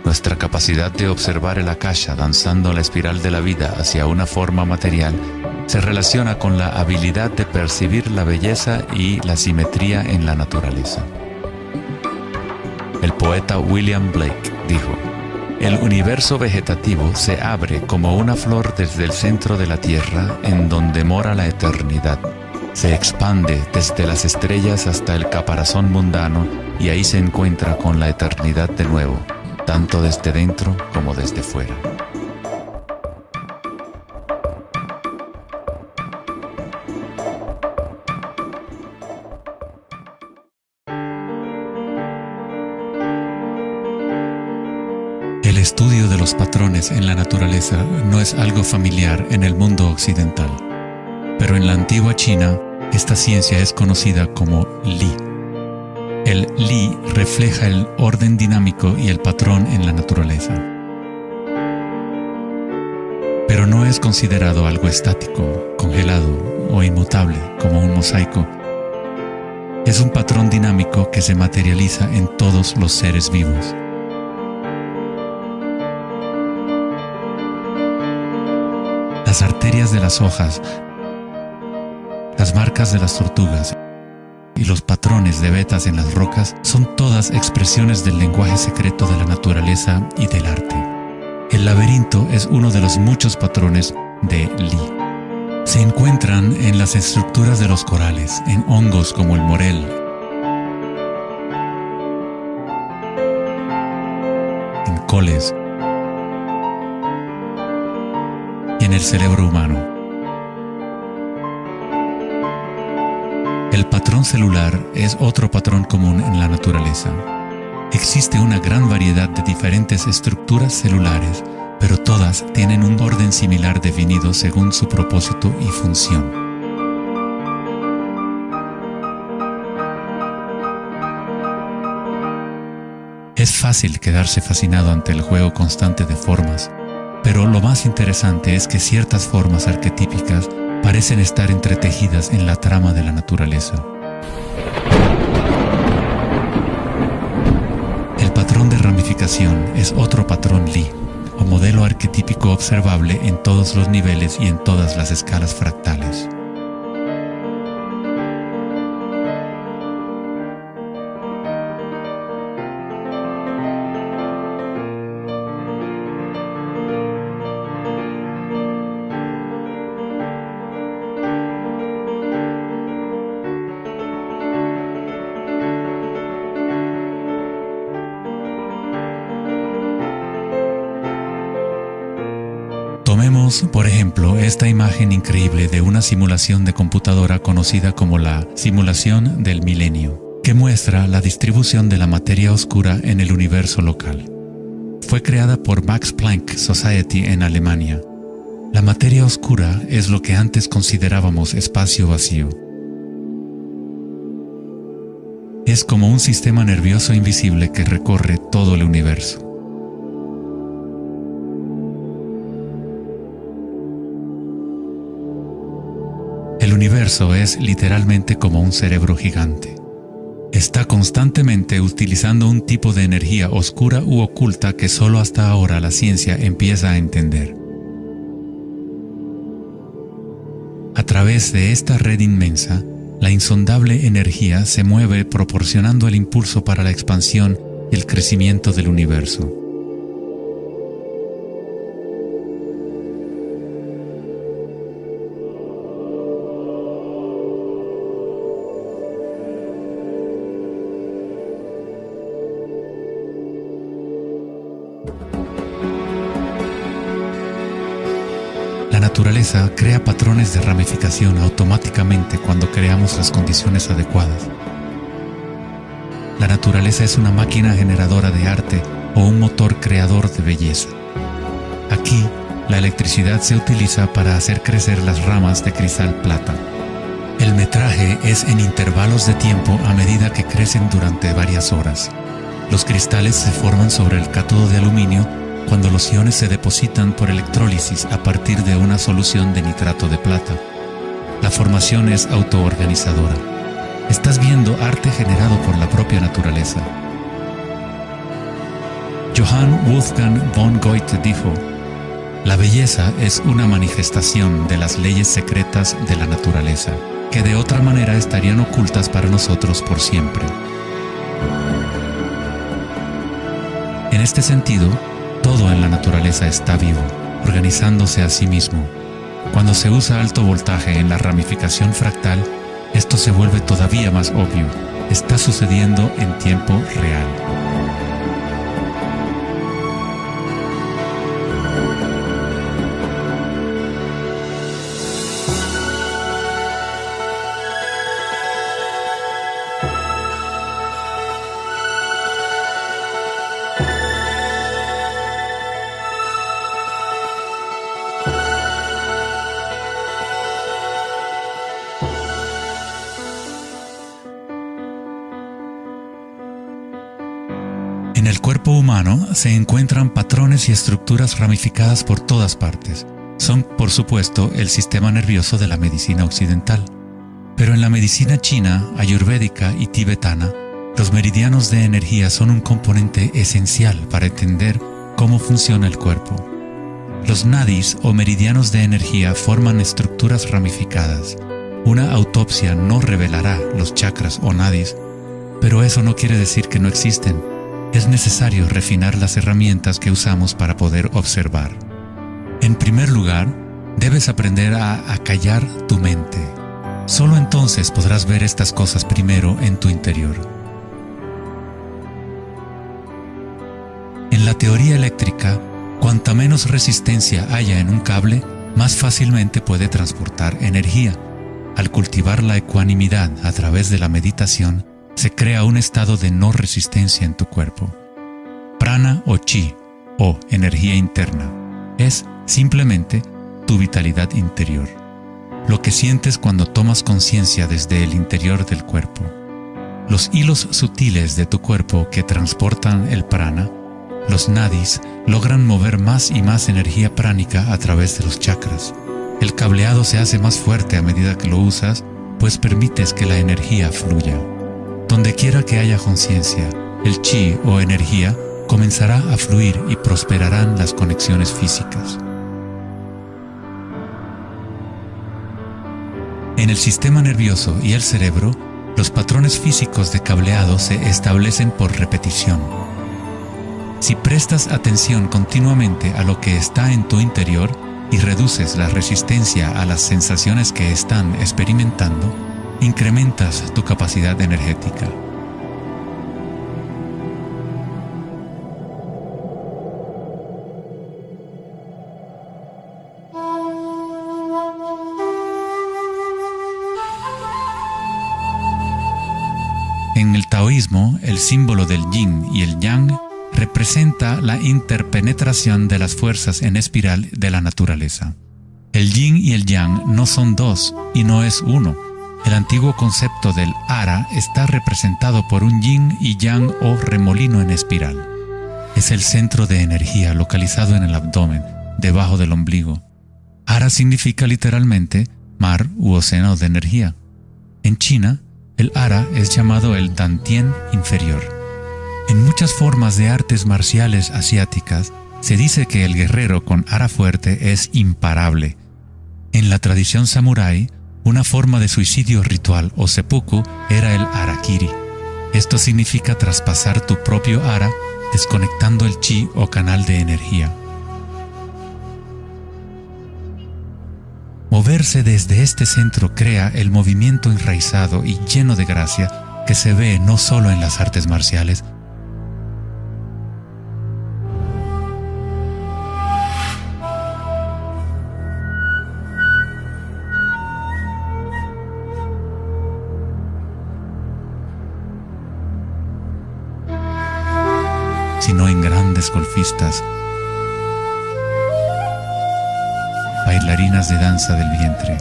Speaker 1: Nuestra capacidad de observar el akasha danzando la espiral de la vida hacia una forma material se relaciona con la habilidad de percibir la belleza y la simetría en la naturaleza. El poeta William Blake dijo: "El universo vegetativo se abre como una flor desde el centro de la tierra en donde mora la eternidad. Se expande desde las estrellas hasta el caparazón mundano y ahí se encuentra con la eternidad de nuevo, tanto desde dentro como desde fuera". estudio de los patrones en la naturaleza no es algo familiar en el mundo occidental, pero en la antigua China, esta ciencia es conocida como Li. El Li refleja el orden dinámico y el patrón en la naturaleza. Pero no es considerado algo estático, congelado o inmutable como un mosaico. Es un patrón dinámico que se materializa en todos los seres vivos. Las arterias de las hojas, las marcas de las tortugas y los patrones de vetas en las rocas son todas expresiones del lenguaje secreto de la naturaleza y del arte. El laberinto es uno de los muchos patrones de Li. Se encuentran en las estructuras de los corales, en hongos como el morel, en coles y en el cerebro humano. El patrón celular es otro patrón común en la naturaleza. Existe una gran variedad de diferentes estructuras celulares, pero todas tienen un orden similar definido según su propósito y función. Es fácil quedarse fascinado ante el juego constante de formas, pero lo más interesante es que ciertas formas arquetípicas parecen estar entretejidas en la trama de la naturaleza. El patrón de ramificación es otro patrón Li, o modelo arquetípico observable en todos los niveles y en todas las escalas fractales. Tomemos, por ejemplo, esta imagen increíble de una simulación de computadora conocida como la simulación del milenio, que muestra la distribución de la materia oscura en el universo local. Fue creada por Max Planck Society en Alemania. La materia oscura es lo que antes considerábamos espacio vacío. Es como un sistema nervioso invisible que recorre todo el universo. El universo es literalmente como un cerebro gigante. Está constantemente utilizando un tipo de energía oscura u oculta que solo hasta ahora la ciencia empieza a entender. A través de esta red inmensa, la insondable energía se mueve proporcionando el impulso para la expansión y el crecimiento del universo. La naturaleza crea patrones de ramificación automáticamente cuando creamos las condiciones adecuadas. La naturaleza es una máquina generadora de arte o un motor creador de belleza. Aquí, la electricidad se utiliza para hacer crecer las ramas de cristal plata. El metraje es en intervalos de tiempo a medida que crecen durante varias horas. Los cristales se forman sobre el cátodo de aluminio cuando los iones se depositan por electrólisis a partir de una solución de nitrato de plata. La formación es autoorganizadora. Estás viendo arte generado por la propia naturaleza. Johann Wolfgang von Goethe dijo: "La belleza es una manifestación de las leyes secretas de la naturaleza, que de otra manera estarían ocultas para nosotros por siempre". En este sentido, todo en la naturaleza está vivo, organizándose a sí mismo. Cuando se usa alto voltaje en la ramificación fractal, esto se vuelve todavía más obvio. Está sucediendo en tiempo real. cuerpo humano se encuentran patrones y estructuras ramificadas por todas partes. Son, por supuesto, el sistema nervioso de la medicina occidental. Pero en la medicina china, ayurvédica y tibetana, los meridianos de energía son un componente esencial para entender cómo funciona el cuerpo. Los nadis o meridianos de energía forman estructuras ramificadas. Una autopsia no revelará los chakras o nadis, pero eso no quiere decir que no existen. Es necesario refinar las herramientas que usamos para poder observar. En primer lugar, debes aprender a acallar tu mente. Solo entonces podrás ver estas cosas primero en tu interior. En la teoría eléctrica, cuanta menos resistencia haya en un cable, más fácilmente puede transportar energía. Al cultivar la ecuanimidad a través de la meditación, se crea un estado de no resistencia en tu cuerpo. Prana o chi, o energía interna, es simplemente tu vitalidad interior. Lo que sientes cuando tomas conciencia desde el interior del cuerpo. Los hilos sutiles de tu cuerpo que transportan el prana, los nadis, logran mover más y más energía pránica a través de los chakras. El cableado se hace más fuerte a medida que lo usas, pues permites que la energía fluya. Donde quiera que haya conciencia, el chi o energía comenzará a fluir y prosperarán las conexiones físicas. En el sistema nervioso y el cerebro, los patrones físicos de cableado se establecen por repetición. Si prestas atención continuamente a lo que está en tu interior y reduces la resistencia a las sensaciones que están experimentando, incrementas tu capacidad energética. En el taoísmo, el símbolo del yin y el yang representa la interpenetración de las fuerzas en espiral de la naturaleza. El yin y el yang no son dos y no es uno. El antiguo concepto del ara está representado por un yin y yang o remolino en espiral. Es el centro de energía localizado en el abdomen, debajo del ombligo. Ara significa literalmente mar u océano de energía. En China, el ara es llamado el Dantien inferior. En muchas formas de artes marciales asiáticas, se dice que el guerrero con ara fuerte es imparable. En la tradición samurái, una forma de suicidio ritual o seppuku era el harakiri. Esto significa traspasar tu propio ara, desconectando el chi o canal de energía. Moverse desde este centro crea el movimiento enraizado y lleno de gracia que se ve no solo en las artes marciales, sino en grandes golfistas, bailarinas de danza del vientre,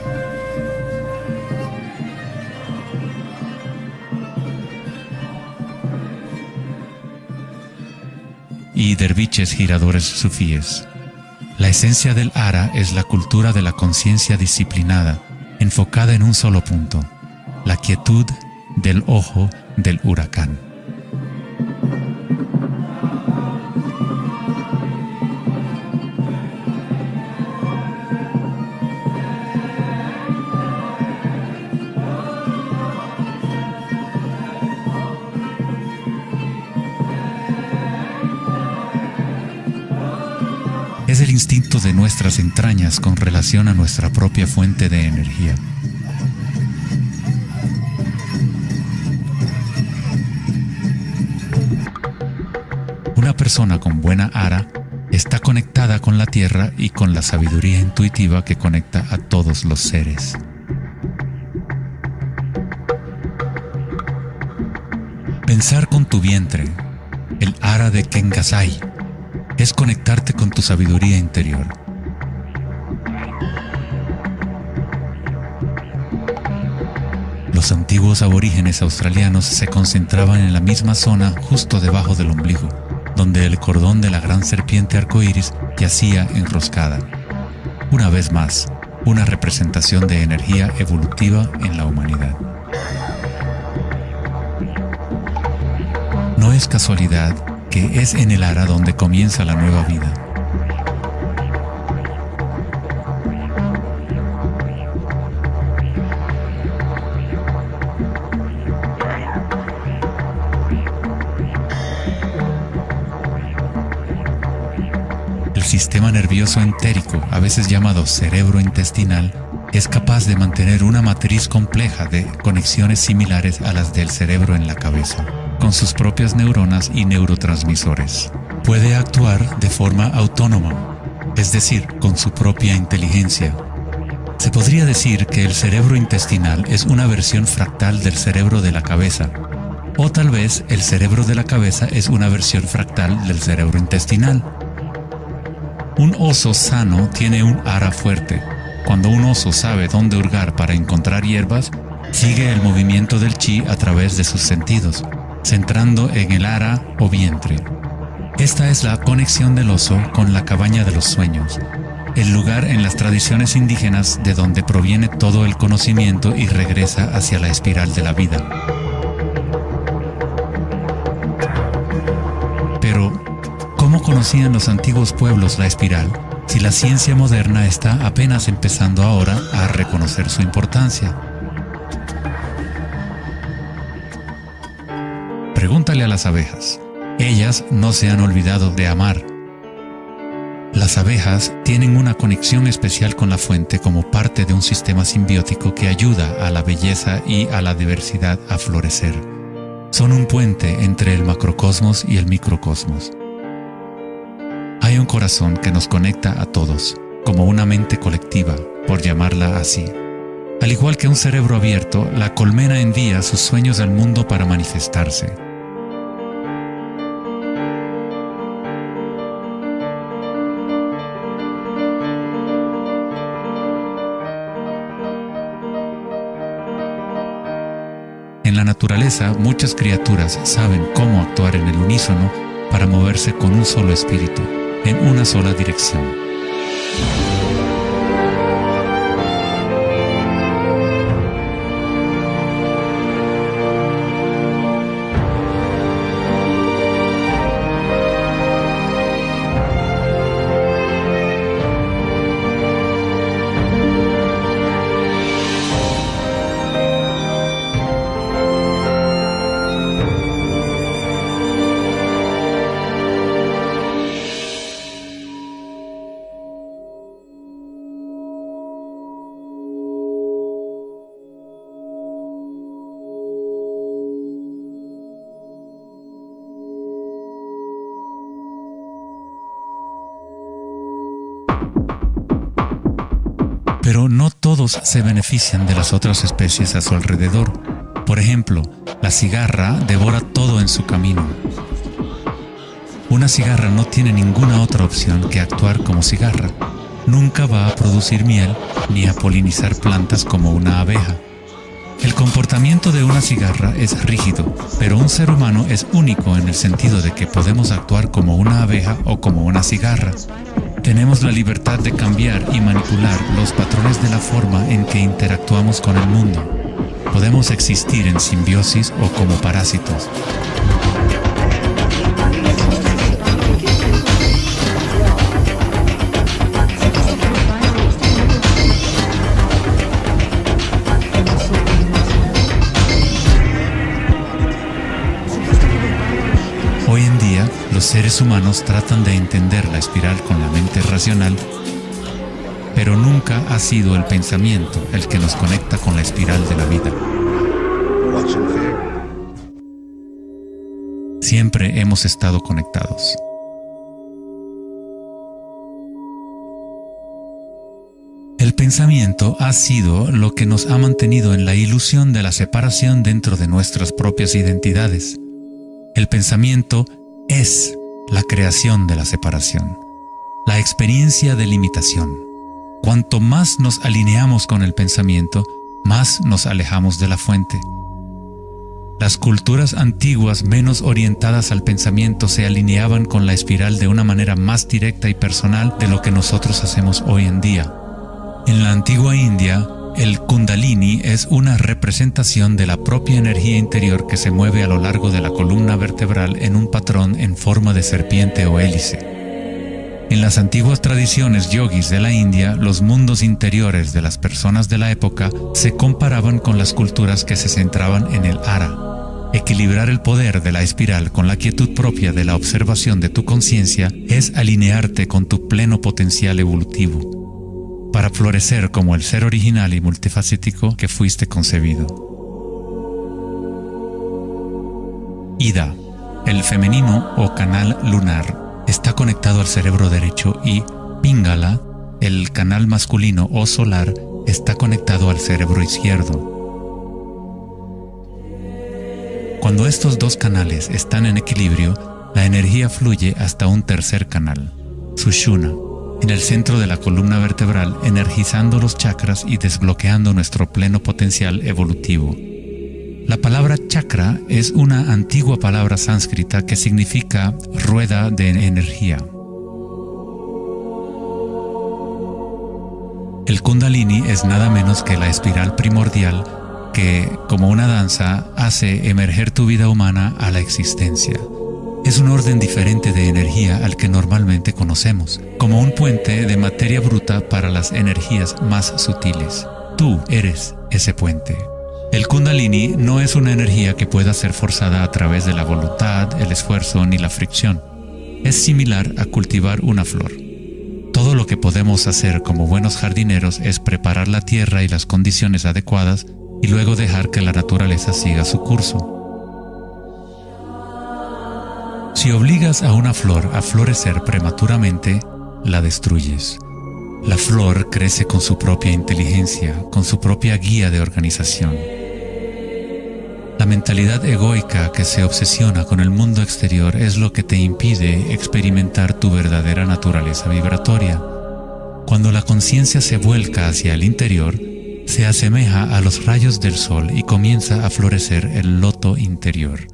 Speaker 1: y derviches giradores sufíes. La esencia del ara es la cultura de la conciencia disciplinada, enfocada en un solo punto, la quietud del ojo del huracán. Es el instinto de nuestras entrañas con relación a nuestra propia fuente de energía. Una persona con buena ara está conectada con la tierra y con la sabiduría intuitiva que conecta a todos los seres. Pensar con tu vientre, el ara de Kengasai, es conectarte con tu sabiduría interior. Los antiguos aborígenes australianos se concentraban en la misma zona justo debajo del ombligo, donde el cordón de la gran serpiente arcoíris yacía enroscada. Una vez más, una representación de energía evolutiva en la humanidad. No es casualidad que es en el Ara donde comienza la nueva vida. El sistema nervioso entérico, a veces llamado cerebro intestinal, es capaz de mantener una matriz compleja de conexiones similares a las del cerebro en la cabeza, con sus propias neuronas y neurotransmisores. Puede actuar de forma autónoma, es decir, con su propia inteligencia. Se podría decir que el cerebro intestinal es una versión fractal del cerebro de la cabeza, o tal vez el cerebro de la cabeza es una versión fractal del cerebro intestinal. Un oso sano tiene un Ara fuerte. Cuando un oso sabe dónde hurgar para encontrar hierbas, sigue el movimiento del chi a través de sus sentidos, centrando en el Ara o vientre. Esta es la conexión del oso con la cabaña de los sueños, el lugar en las tradiciones indígenas de donde proviene todo el conocimiento y regresa hacia la espiral de la vida. Pero, ¿cómo conocían los antiguos pueblos la espiral si la ciencia moderna está apenas empezando ahora a reconocer su importancia? Pregúntale a las abejas. Ellas no se han olvidado de amar. Las abejas tienen una conexión especial con la fuente como parte de un sistema simbiótico que ayuda a la belleza y a la diversidad a florecer. Son un puente entre el macrocosmos y el microcosmos. Hay un corazón que nos conecta a todos, como una mente colectiva, por llamarla así. Al igual que un cerebro abierto, la colmena envía sus sueños al mundo para manifestarse. En la naturaleza, muchas criaturas saben cómo actuar en el unísono para moverse con un solo espíritu, en una sola dirección. Pero no todos se benefician de las otras especies a su alrededor. Por ejemplo, la cigarra devora todo en su camino. Una cigarra no tiene ninguna otra opción que actuar como cigarra. Nunca va a producir miel ni a polinizar plantas como una abeja. El comportamiento de una cigarra es rígido, pero un ser humano es único en el sentido de que podemos actuar como una abeja o como una cigarra. Tenemos la libertad de cambiar y manipular los patrones de la forma en que interactuamos con el mundo. Podemos existir en simbiosis o como parásitos. Hoy en día, los seres humanos tratan de entender la espiral con la mente racional, pero nunca ha sido el pensamiento el que nos conecta con la espiral de la vida. Siempre hemos estado conectados. El pensamiento ha sido lo que nos ha mantenido en la ilusión de la separación dentro de nuestras propias identidades. El pensamiento es la creación de la separación, la experiencia de limitación. Cuanto más nos alineamos con el pensamiento, más nos alejamos de la fuente. Las culturas antiguas menos orientadas al pensamiento se alineaban con la espiral de una manera más directa y personal de lo que nosotros hacemos hoy en día. En la antigua India, el Kundalini es una representación de la propia energía interior que se mueve a lo largo de la columna vertebral en un patrón en forma de serpiente o hélice. En las antiguas tradiciones yogis de la India, los mundos interiores de las personas de la época se comparaban con las culturas que se centraban en el Ara. Equilibrar el poder de la espiral con la quietud propia de la observación de tu conciencia es alinearte con tu pleno potencial evolutivo, para florecer como el ser original y multifacético que fuiste concebido. Ida, el femenino o canal lunar, está conectado al cerebro derecho y Pingala, el canal masculino o solar, está conectado al cerebro izquierdo. Cuando estos dos canales están en equilibrio, la energía fluye hasta un tercer canal, Sushumna, en el centro de la columna vertebral, energizando los chakras y desbloqueando nuestro pleno potencial evolutivo. La palabra chakra es una antigua palabra sánscrita que significa rueda de energía. El Kundalini es nada menos que la espiral primordial que, como una danza, hace emerger tu vida humana a la existencia. Es un orden diferente de energía al que normalmente conocemos, como un puente de materia bruta para las energías más sutiles. Tú eres ese puente. El Kundalini no es una energía que pueda ser forzada a través de la voluntad, el esfuerzo ni la fricción. Es similar a cultivar una flor. Todo lo que podemos hacer como buenos jardineros es preparar la tierra y las condiciones adecuadas y luego dejar que la naturaleza siga su curso. Si obligas a una flor a florecer prematuramente, la destruyes. La flor crece con su propia inteligencia, con su propia guía de organización. La mentalidad egoica que se obsesiona con el mundo exterior es lo que te impide experimentar tu verdadera naturaleza vibratoria. Cuando la conciencia se vuelca hacia el interior, se asemeja a los rayos del sol y comienza a florecer el loto interior.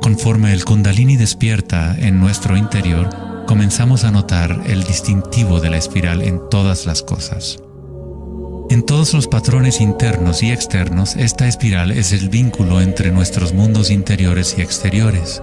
Speaker 1: Conforme el Kundalini despierta en nuestro interior, comenzamos a notar el distintivo de la espiral en todas las cosas. En todos los patrones internos y externos, esta espiral es el vínculo entre nuestros mundos interiores y exteriores.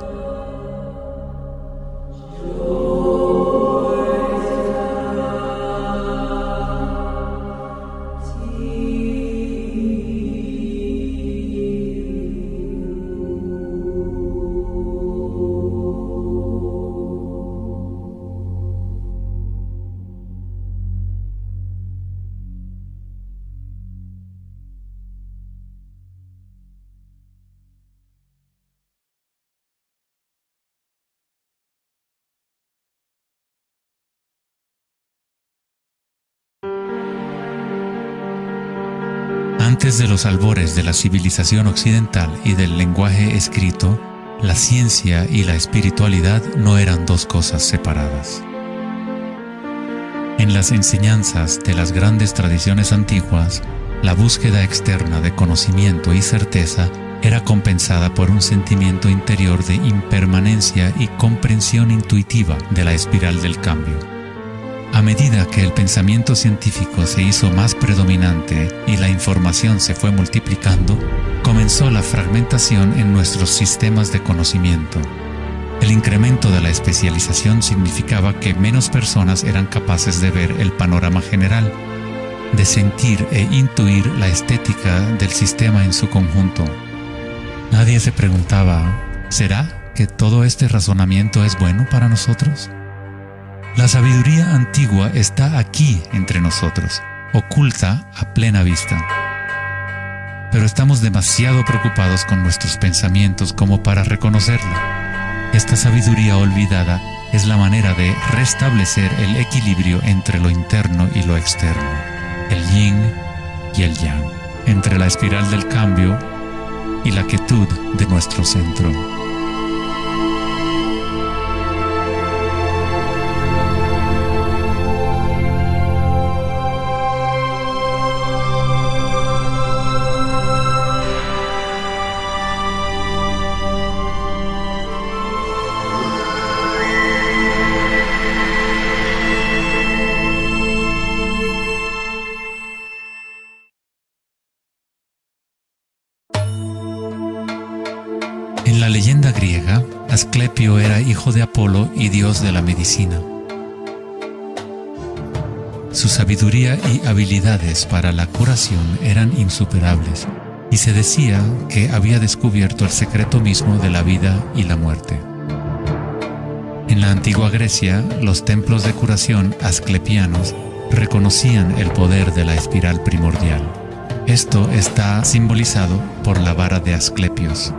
Speaker 1: Antes de los albores de la civilización occidental y del lenguaje escrito, la ciencia y la espiritualidad no eran dos cosas separadas. En las enseñanzas de las grandes tradiciones antiguas, la búsqueda externa de conocimiento y certeza era compensada por un sentimiento interior de impermanencia y comprensión intuitiva de la espiral del cambio. A medida que el pensamiento científico se hizo más predominante y la información se fue multiplicando, comenzó la fragmentación en nuestros sistemas de conocimiento. El incremento de la especialización significaba que menos personas eran capaces de ver el panorama general, de sentir e intuir la estética del sistema en su conjunto. Nadie se preguntaba, ¿será que todo este razonamiento es bueno para nosotros? La sabiduría antigua está aquí entre nosotros, oculta a plena vista. Pero estamos demasiado preocupados con nuestros pensamientos como para reconocerla. Esta sabiduría olvidada es la manera de restablecer el equilibrio entre lo interno y lo externo, el yin y el yang, entre la espiral del cambio y la quietud de nuestro centro. la leyenda griega, Asclepio era hijo de Apolo y dios de la medicina. Su sabiduría y habilidades para la curación eran insuperables, y se decía que había descubierto el secreto mismo de la vida y la muerte. En la antigua Grecia, los templos de curación asclepianos reconocían el poder de la espiral primordial. Esto está simbolizado por la vara de Asclepios.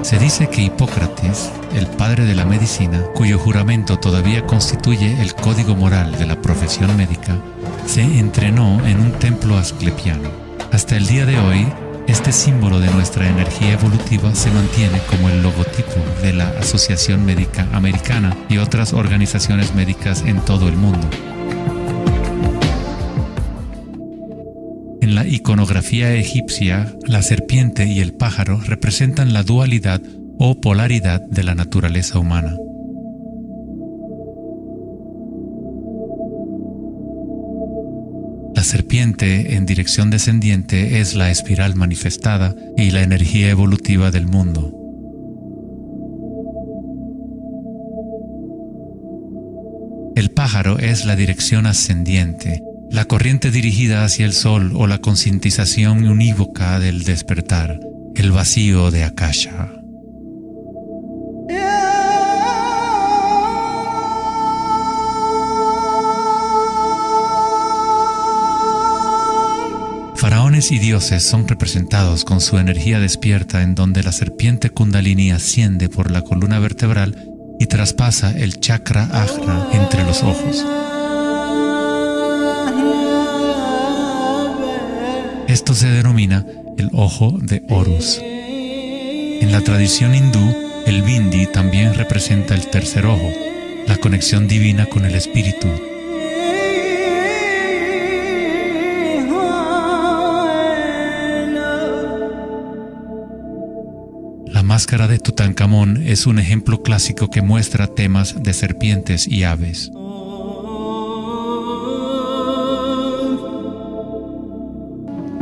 Speaker 1: Se dice que Hipócrates, el padre de la medicina, cuyo juramento todavía constituye el código moral de la profesión médica, se entrenó en un templo asclepiano. Hasta el día de hoy, este símbolo de nuestra energía evolutiva se mantiene como el logotipo de la Asociación Médica Americana y otras organizaciones médicas en todo el mundo. En la iconografía egipcia, la serpiente y el pájaro representan la dualidad o polaridad de la naturaleza humana. La serpiente en dirección descendiente es la espiral manifestada y la energía evolutiva del mundo. El pájaro es la dirección ascendiente, la corriente dirigida hacia el sol o la concientización unívoca del despertar, el vacío de Akasha. Faraones y dioses son representados con su energía despierta, en donde la serpiente Kundalini asciende por la columna vertebral y traspasa el chakra ajna entre los ojos. Esto se denomina el ojo de Horus. En la tradición hindú, el bindi también representa el tercer ojo, la conexión divina con el espíritu. La máscara de Tutankamón es un ejemplo clásico que muestra temas de serpientes y aves.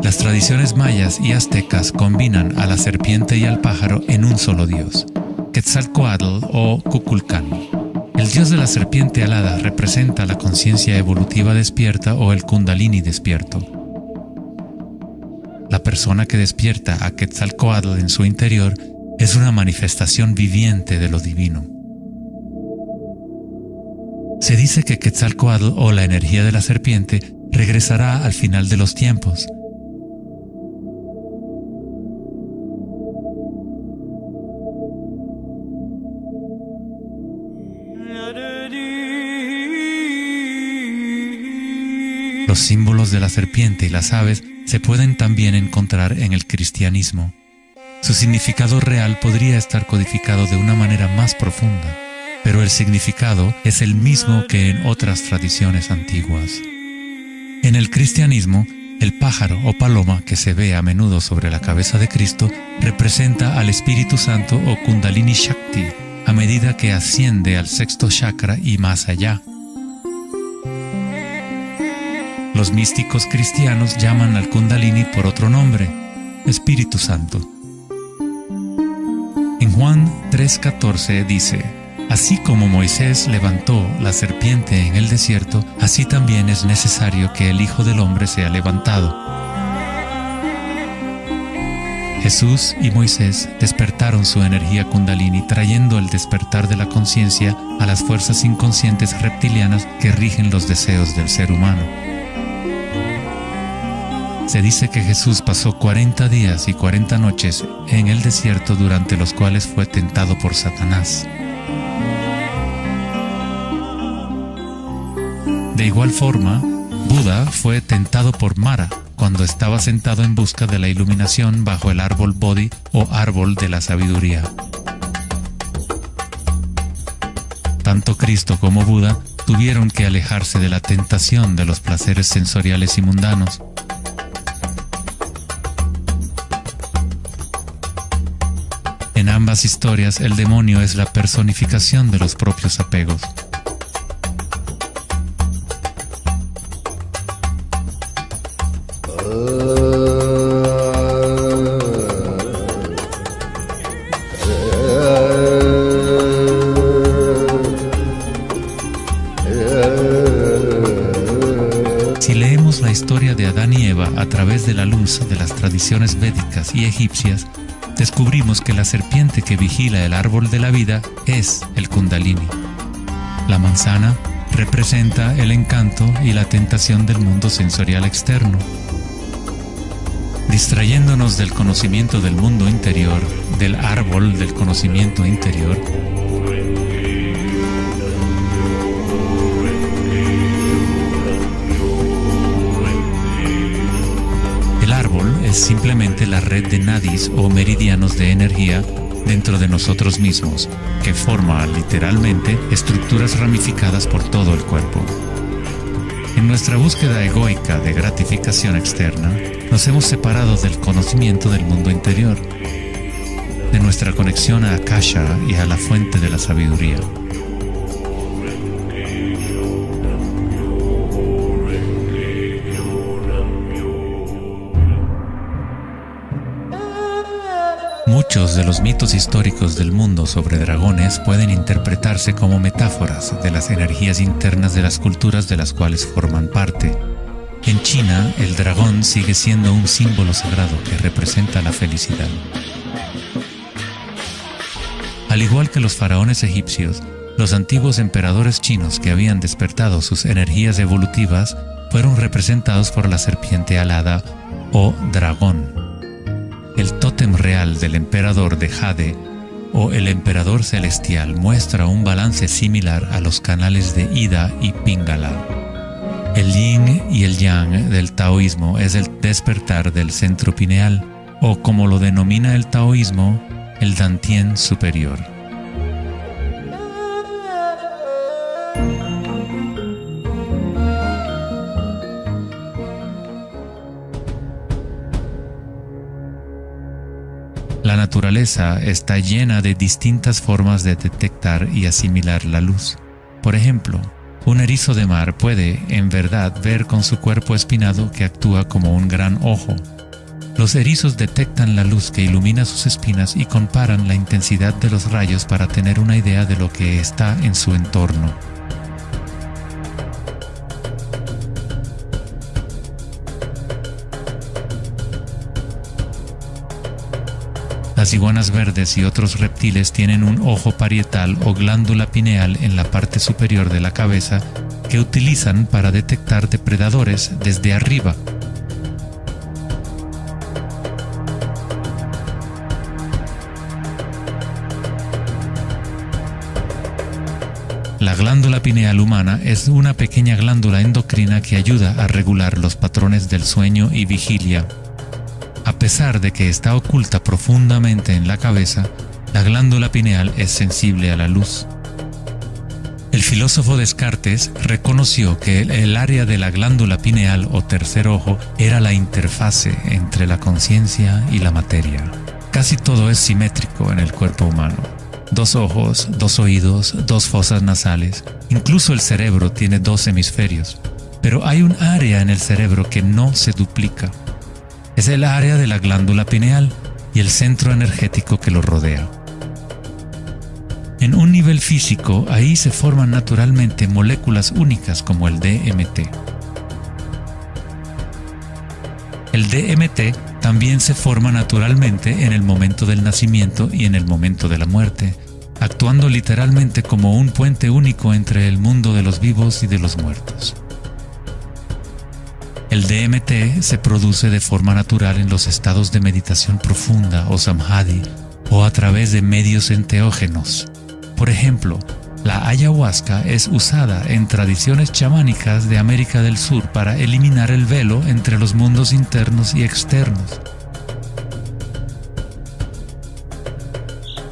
Speaker 1: Las tradiciones mayas y aztecas combinan a la serpiente y al pájaro en un solo dios, Quetzalcóatl o Kukulcán. El dios de la serpiente alada representa la conciencia evolutiva despierta o el Kundalini despierto. La persona que despierta a Quetzalcóatl en su interior es una manifestación viviente de lo divino. Se dice que Quetzalcóatl o la energía de la serpiente regresará al final de los tiempos. Los símbolos de la serpiente y las aves se pueden también encontrar en el cristianismo. Su significado real podría estar codificado de una manera más profunda, pero el significado es el mismo que en otras tradiciones antiguas. En el cristianismo, el pájaro o paloma que se ve a menudo sobre la cabeza de Cristo representa al Espíritu Santo o Kundalini Shakti a medida que asciende al sexto chakra y más allá. Los místicos cristianos llaman al Kundalini por otro nombre, Espíritu Santo. En Juan 3:14 dice: así como Moisés levantó la serpiente en el desierto, así también es necesario que el Hijo del Hombre sea levantado. Jesús y Moisés despertaron su energía Kundalini, trayendo el despertar de la conciencia a las fuerzas inconscientes reptilianas que rigen los deseos del ser humano. Se dice que Jesús pasó 40 días y 40 noches en el desierto, durante los cuales fue tentado por Satanás. De igual forma, Buda fue tentado por Mara cuando estaba sentado en busca de la iluminación bajo el árbol Bodhi o árbol de la sabiduría. Tanto Cristo como Buda tuvieron que alejarse de la tentación de los placeres sensoriales y mundanos. En ambas historias, el demonio es la personificación de los propios apegos. estudiamos la historia de Adán y Eva a través de la luz de las tradiciones védicas y egipcias, descubrimos que la serpiente que vigila el árbol de la vida es el Kundalini. La manzana representa el encanto y la tentación del mundo sensorial externo. Distrayéndonos del conocimiento del mundo interior, del árbol del conocimiento interior, el árbol es simplemente la red de nadis o meridianos de energía dentro de nosotros mismos, que forma literalmente estructuras ramificadas por todo el cuerpo. En nuestra búsqueda egoica de gratificación externa, nos hemos separado del conocimiento del mundo interior, de nuestra conexión a Akasha y a la fuente de la sabiduría. Muchos de los mitos históricos del mundo sobre dragones pueden interpretarse como metáforas de las energías internas de las culturas de las cuales forman parte. En China, el dragón sigue siendo un símbolo sagrado que representa la felicidad. Al igual que los faraones egipcios, los antiguos emperadores chinos que habían despertado sus energías evolutivas fueron representados por la serpiente alada o dragón. El tótem real del emperador de Jade o el emperador celestial muestra un balance similar a los canales de Ida y Pingala. El yin y el yang del taoísmo es el despertar del centro pineal, o como lo denomina el taoísmo, el Dantien superior. La naturaleza está llena de distintas formas de detectar y asimilar la luz. Por ejemplo, un erizo de mar puede, en verdad, ver con su cuerpo espinado que actúa como un gran ojo. Los erizos detectan la luz que ilumina sus espinas y comparan la intensidad de los rayos para tener una idea de lo que está en su entorno. Las iguanas verdes y otros reptiles tienen un ojo parietal o glándula pineal en la parte superior de la cabeza que utilizan para detectar depredadores desde arriba. La glándula pineal humana es una pequeña glándula endocrina que ayuda a regular los patrones del sueño y vigilia. A pesar de que está oculta profundamente en la cabeza, la glándula pineal es sensible a la luz. El filósofo Descartes reconoció que el área de la glándula pineal o tercer ojo era la interfase entre la conciencia y la materia. Casi todo es simétrico en el cuerpo humano. 2 ojos, 2 oídos, 2 fosas nasales. Incluso el cerebro tiene 2 hemisferios. Pero hay un área en el cerebro que no se duplica. Es el área de la glándula pineal y el centro energético que lo rodea. En un nivel físico, ahí se forman naturalmente moléculas únicas como el DMT. El DMT también se forma naturalmente en el momento del nacimiento y en el momento de la muerte, actuando literalmente como un puente único entre el mundo de los vivos y de los muertos. El DMT se produce de forma natural en los estados de meditación profunda o samadhi o a través de medios enteógenos. Por ejemplo, la ayahuasca es usada en tradiciones chamánicas de América del Sur para eliminar el velo entre los mundos internos y externos.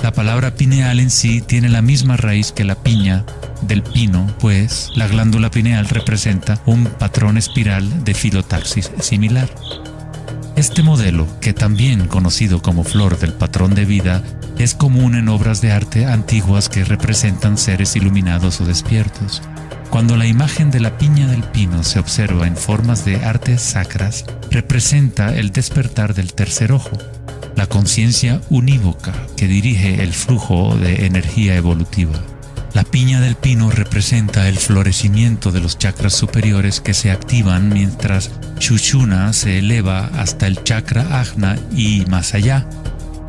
Speaker 1: La palabra pineal en sí tiene la misma raíz que la piña del pino, pues la glándula pineal representa un patrón espiral de filotaxis similar. Este modelo, que también conocido como flor del patrón de vida, es común en obras de arte antiguas que representan seres iluminados o despiertos. Cuando la imagen de la piña del pino se observa en formas de artes sacras, representa el despertar del tercer ojo, la conciencia unívoca que dirige el flujo de energía evolutiva. La piña del pino representa el florecimiento de los chakras superiores que se activan mientras Sushumna se eleva hasta el chakra Ajna y más allá.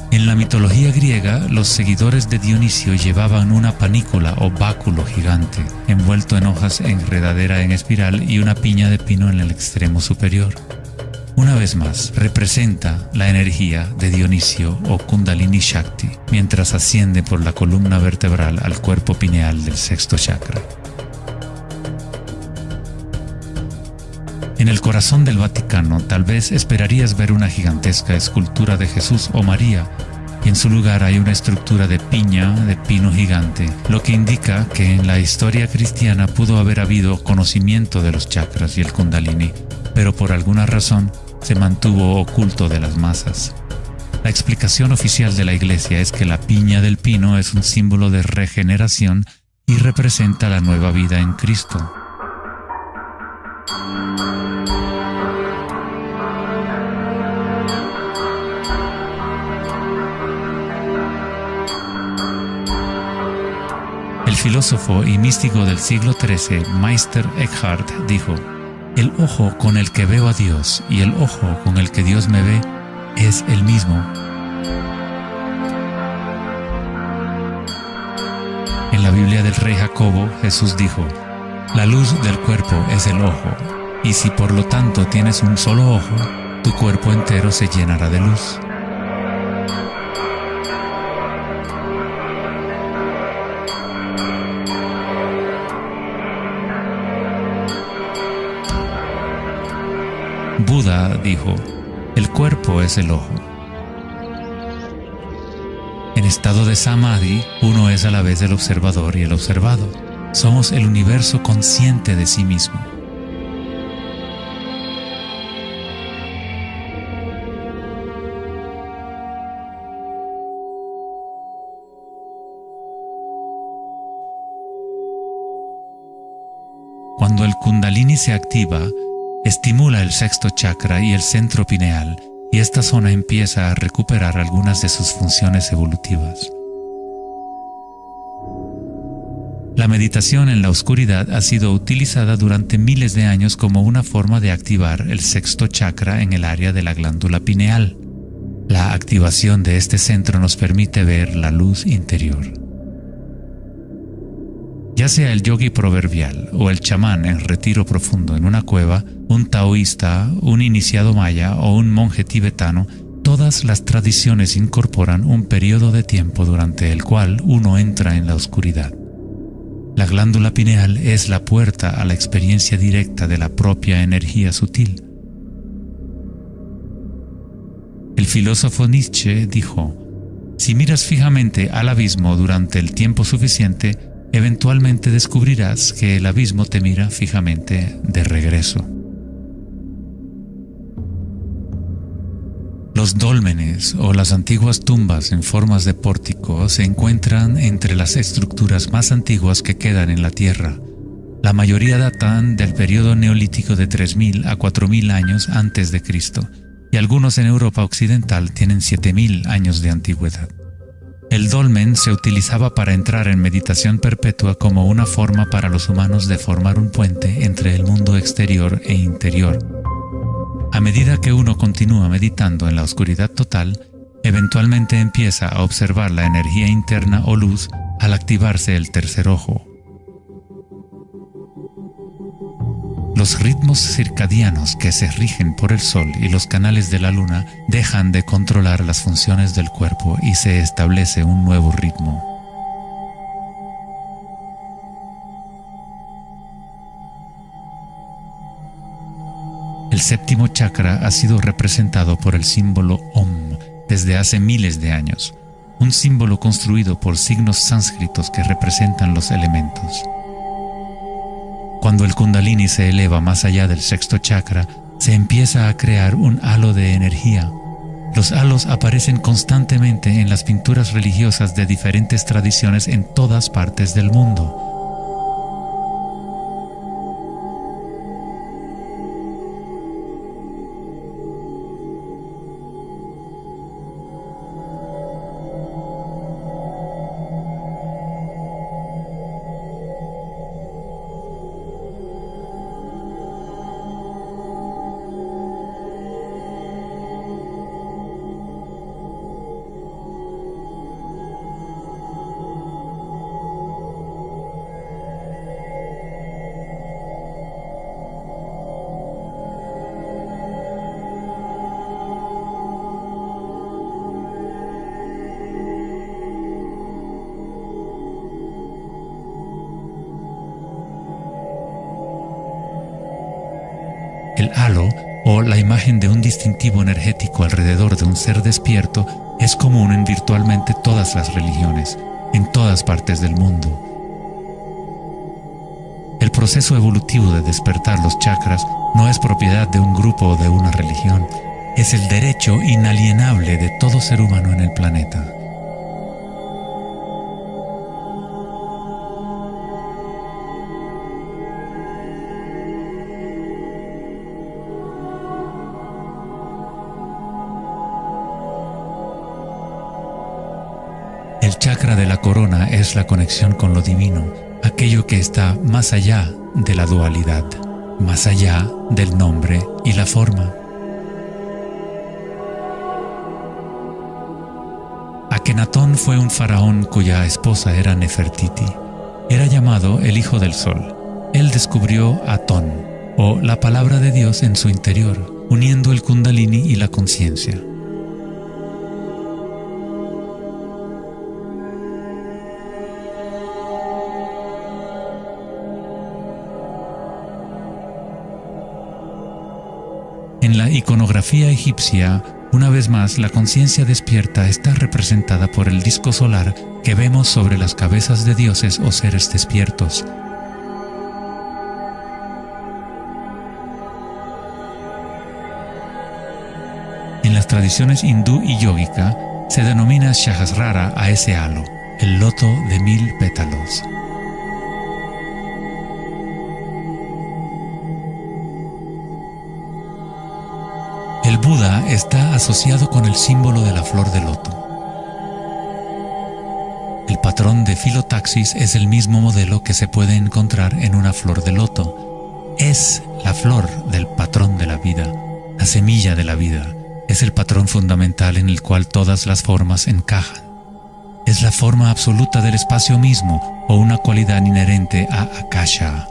Speaker 1: En la mitología griega, los seguidores de Dionisio llevaban una panícula o báculo gigante, envuelto en hojas enredadera en espiral y una piña de pino en el extremo superior. Una vez más, representa la energía de Dionisio o Kundalini Shakti, mientras asciende por la columna vertebral al cuerpo pineal del sexto chakra. En el corazón del Vaticano, tal vez esperarías ver una gigantesca escultura de Jesús o María, y en su lugar hay una estructura de piña de pino gigante, lo que indica que en la historia cristiana pudo haber habido conocimiento de los chakras y el Kundalini, pero por alguna razón se mantuvo oculto de las masas. La explicación oficial de la Iglesia es que la piña del pino es un símbolo de regeneración y representa la nueva vida en Cristo. El filósofo y místico del siglo XIII, Meister Eckhart, dijo: "El ojo con el que veo a Dios y el ojo con el que Dios me ve es el mismo". En la Biblia del rey Jacobo, Jesús dijo: "La luz del cuerpo es el ojo, y si por lo tanto tienes un solo ojo, tu cuerpo entero se llenará de luz". Buda dijo: "El cuerpo es el ojo". En estado de Samadhi, uno es a la vez el observador y el observado. Somos el universo consciente de sí mismo. Cuando el Kundalini se activa, estimula el sexto chakra y el centro pineal, y esta zona empieza a recuperar algunas de sus funciones evolutivas. La meditación en la oscuridad ha sido utilizada durante miles de años como una forma de activar el sexto chakra en el área de la glándula pineal. La activación de este centro nos permite ver la luz interior. Ya sea el yogi proverbial o el chamán en retiro profundo en una cueva, un taoísta, un iniciado maya o un monje tibetano, todas las tradiciones incorporan un periodo de tiempo durante el cual uno entra en la oscuridad. La glándula pineal es la puerta a la experiencia directa de la propia energía sutil. El filósofo Nietzsche dijo: "Si miras fijamente al abismo durante el tiempo suficiente, eventualmente descubrirás que el abismo te mira fijamente de regreso". Los dólmenes o las antiguas tumbas en formas de pórtico se encuentran entre las estructuras más antiguas que quedan en la Tierra. La mayoría datan del periodo neolítico de 3000 a 4000 años antes de Cristo, y algunos en Europa occidental tienen 7000 años de antigüedad. El dolmen se utilizaba para entrar en meditación perpetua como una forma para los humanos de formar un puente entre el mundo exterior e interior. A medida que uno continúa meditando en la oscuridad total, eventualmente empieza a observar la energía interna o luz al activarse el tercer ojo. Los ritmos circadianos que se rigen por el sol y los canales de la luna dejan de controlar las funciones del cuerpo y se establece un nuevo ritmo. El séptimo chakra ha sido representado por el símbolo Om desde hace miles de años, un símbolo construido por signos sánscritos que representan los elementos. Cuando el Kundalini se eleva más allá del sexto chakra, se empieza a crear un halo de energía. Los halos aparecen constantemente en las pinturas religiosas de diferentes tradiciones en todas partes del mundo. El halo, o la imagen de un distintivo energético alrededor de un ser despierto, es común en virtualmente todas las religiones, en todas partes del mundo. El proceso evolutivo de despertar los chakras no es propiedad de un grupo o de una religión, es el derecho inalienable de todo ser humano en el planeta. El chakra de la corona es la conexión con lo divino, aquello que está más allá de la dualidad, más allá del nombre y la forma. Akenatón fue un faraón cuya esposa era Nefertiti. Era llamado el Hijo del Sol. Él descubrió Atón, o la palabra de Dios en su interior, uniendo el Kundalini y la conciencia. En la iconografía egipcia, una vez más, la conciencia despierta está representada por el disco solar que vemos sobre las cabezas de dioses o seres despiertos. En las tradiciones hindú y yógica, se denomina Sahasrara a ese halo, el loto de 1000 pétalos. El Buda está asociado con el símbolo de la flor de loto. El patrón de filotaxis es el mismo modelo que se puede encontrar en una flor de loto. Es la flor del patrón de la vida, la semilla de la vida. Es el patrón fundamental en el cual todas las formas encajan. Es la forma absoluta del espacio mismo o una cualidad inherente a Akasha.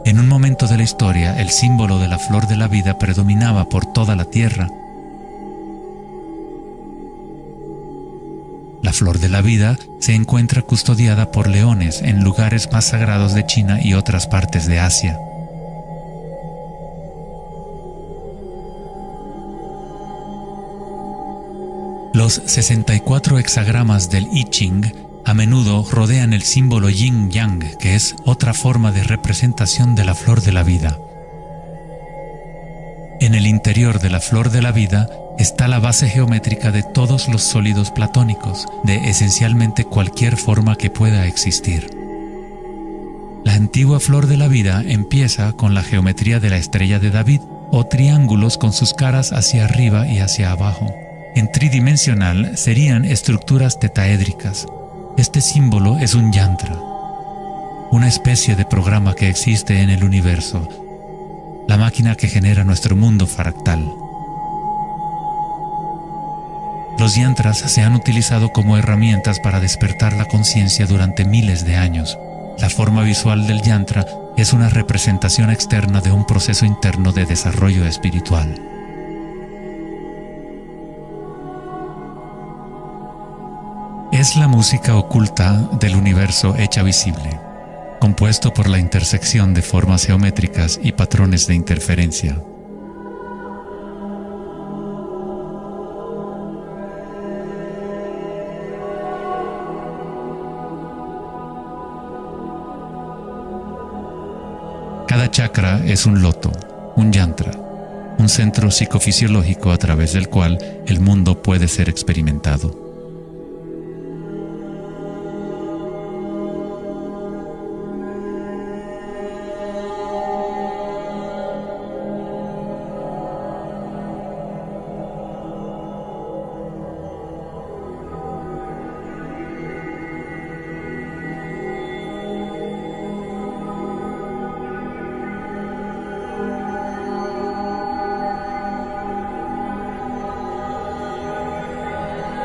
Speaker 1: En un momento de la historia, el símbolo de la flor de la vida predominaba por toda la tierra. La flor de la vida se encuentra custodiada por leones en lugares más sagrados de China y otras partes de Asia. Los 64 hexagramas del I Ching a menudo rodean el símbolo yin-yang, que es otra forma de representación de la flor de la vida. En el interior de la flor de la vida está la base geométrica de todos los sólidos platónicos, de esencialmente cualquier forma que pueda existir. La antigua flor de la vida empieza con la geometría de la estrella de David, o triángulos con sus caras hacia arriba y hacia abajo. En tridimensional serían estructuras tetaédricas. Este símbolo es un yantra, una especie de programa que existe en el universo, la máquina que genera nuestro mundo fractal. Los yantras se han utilizado como herramientas para despertar la conciencia durante miles de años. La forma visual del yantra es una representación externa de un proceso interno de desarrollo espiritual. Es la música oculta del universo hecha visible, compuesto por la intersección de formas geométricas y patrones de interferencia. Cada chakra es un loto, un yantra, un centro psicofisiológico a través del cual el mundo puede ser experimentado.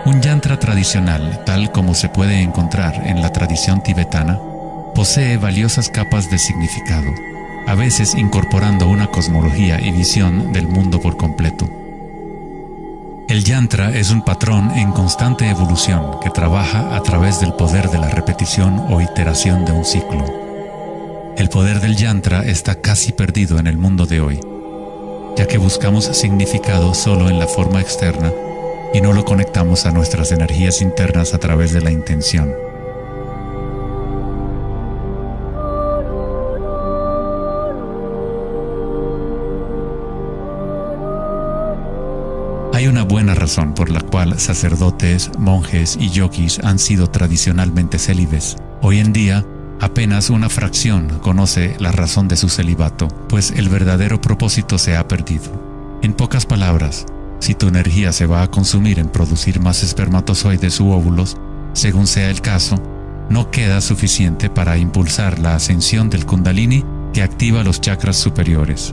Speaker 1: Un yantra tradicional, tal como se puede encontrar en la tradición tibetana, posee valiosas capas de significado, a veces incorporando una cosmología y visión del mundo por completo. El yantra es un patrón en constante evolución que trabaja a través del poder de la repetición o iteración de un ciclo. El poder del yantra está casi perdido en el mundo de hoy, ya que buscamos significado solo en la forma externa y no lo conectamos a nuestras energías internas a través de la intención. Hay una buena razón por la cual sacerdotes, monjes y yogis han sido tradicionalmente célibes. Hoy en día, apenas una fracción conoce la razón de su celibato, pues el verdadero propósito se ha perdido. En pocas palabras, si tu energía se va a consumir en producir más espermatozoides u óvulos, según sea el caso, no queda suficiente para impulsar la ascensión del Kundalini que activa los chakras superiores.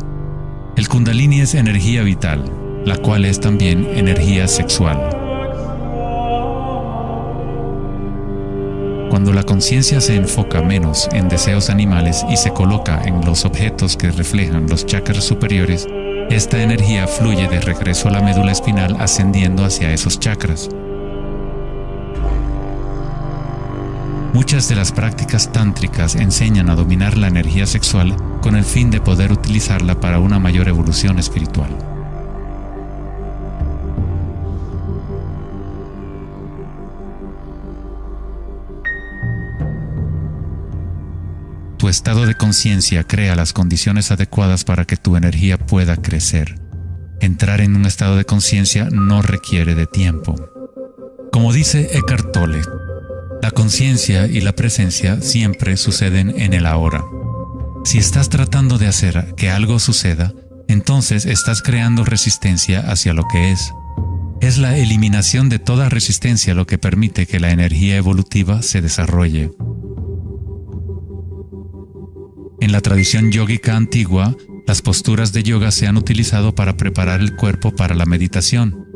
Speaker 1: El Kundalini es energía vital, la cual es también energía sexual. Cuando la conciencia se enfoca menos en deseos animales y se coloca en los objetos que reflejan los chakras superiores, esta energía fluye de regreso a la médula espinal ascendiendo hacia esos chakras. Muchas de las prácticas tántricas enseñan a dominar la energía sexual con el fin de poder utilizarla para una mayor evolución espiritual. Tu estado de conciencia crea las condiciones adecuadas para que tu energía pueda crecer. Entrar en un estado de conciencia no requiere de tiempo. Como dice Eckhart Tolle, la conciencia y la presencia siempre suceden en el ahora. Si estás tratando de hacer que algo suceda, entonces estás creando resistencia hacia lo que es. Es la eliminación de toda resistencia lo que permite que la energía evolutiva se desarrolle. En la tradición yógica antigua, las posturas de yoga se han utilizado para preparar el cuerpo para la meditación.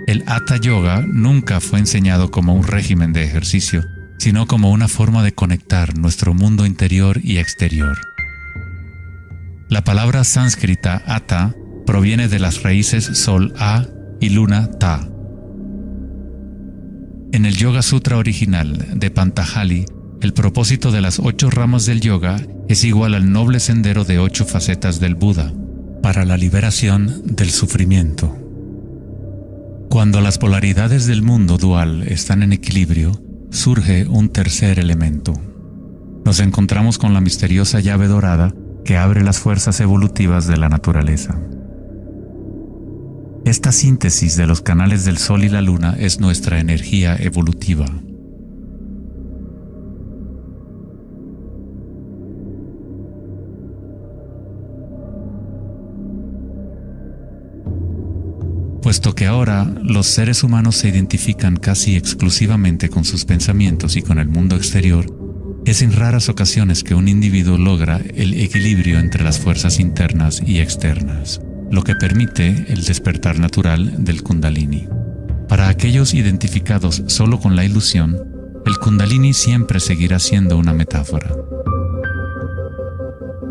Speaker 1: El Hatha Yoga nunca fue enseñado como un régimen de ejercicio, sino como una forma de conectar nuestro mundo interior y exterior. La palabra sánscrita Hatha proviene de las raíces Sol A y Luna Ta. En el Yoga Sutra original de Pantajali, el propósito de las 8 ramas del yoga es igual al noble sendero de 8 facetas del Buda, para la liberación del sufrimiento. Cuando las polaridades del mundo dual están en equilibrio, surge un tercer elemento. Nos encontramos con la misteriosa llave dorada que abre las fuerzas evolutivas de la naturaleza. Esta síntesis de los canales del Sol y la Luna es nuestra energía evolutiva. Puesto que ahora los seres humanos se identifican casi exclusivamente con sus pensamientos y con el mundo exterior, es en raras ocasiones que un individuo logra el equilibrio entre las fuerzas internas y externas, lo que permite el despertar natural del Kundalini. Para aquellos identificados solo con la ilusión, el Kundalini siempre seguirá siendo una metáfora.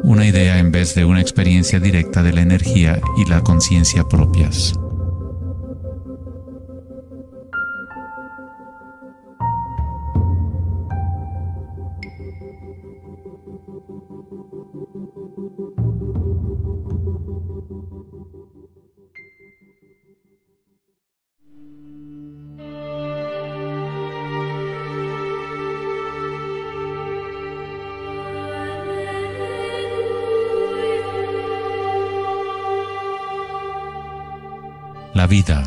Speaker 1: Una idea en vez de una experiencia directa de la energía y la conciencia propias. La vida,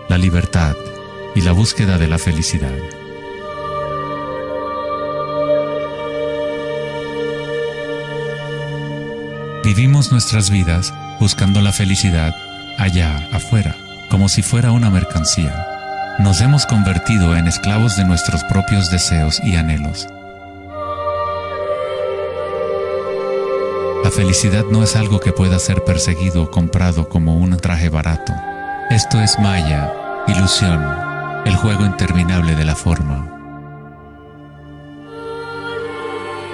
Speaker 1: la libertad y la búsqueda de la felicidad. Vivimos nuestras vidas buscando la felicidad allá afuera, como si fuera una mercancía. Nos hemos convertido en esclavos de nuestros propios deseos y anhelos. La felicidad no es algo que pueda ser perseguido o comprado como un traje barato. Esto es maya, ilusión, el juego interminable de la forma.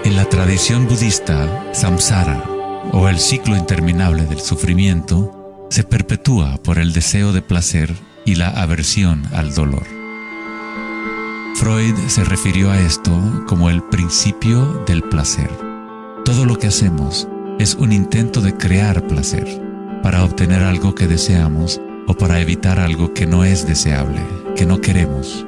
Speaker 1: En la tradición budista, samsara, o el ciclo interminable del sufrimiento, se perpetúa por el deseo de placer y la aversión al dolor. Freud se refirió a esto como el principio del placer. Todo lo que hacemos es un intento de crear placer, para obtener algo que deseamos o para evitar algo que no es deseable, que no queremos.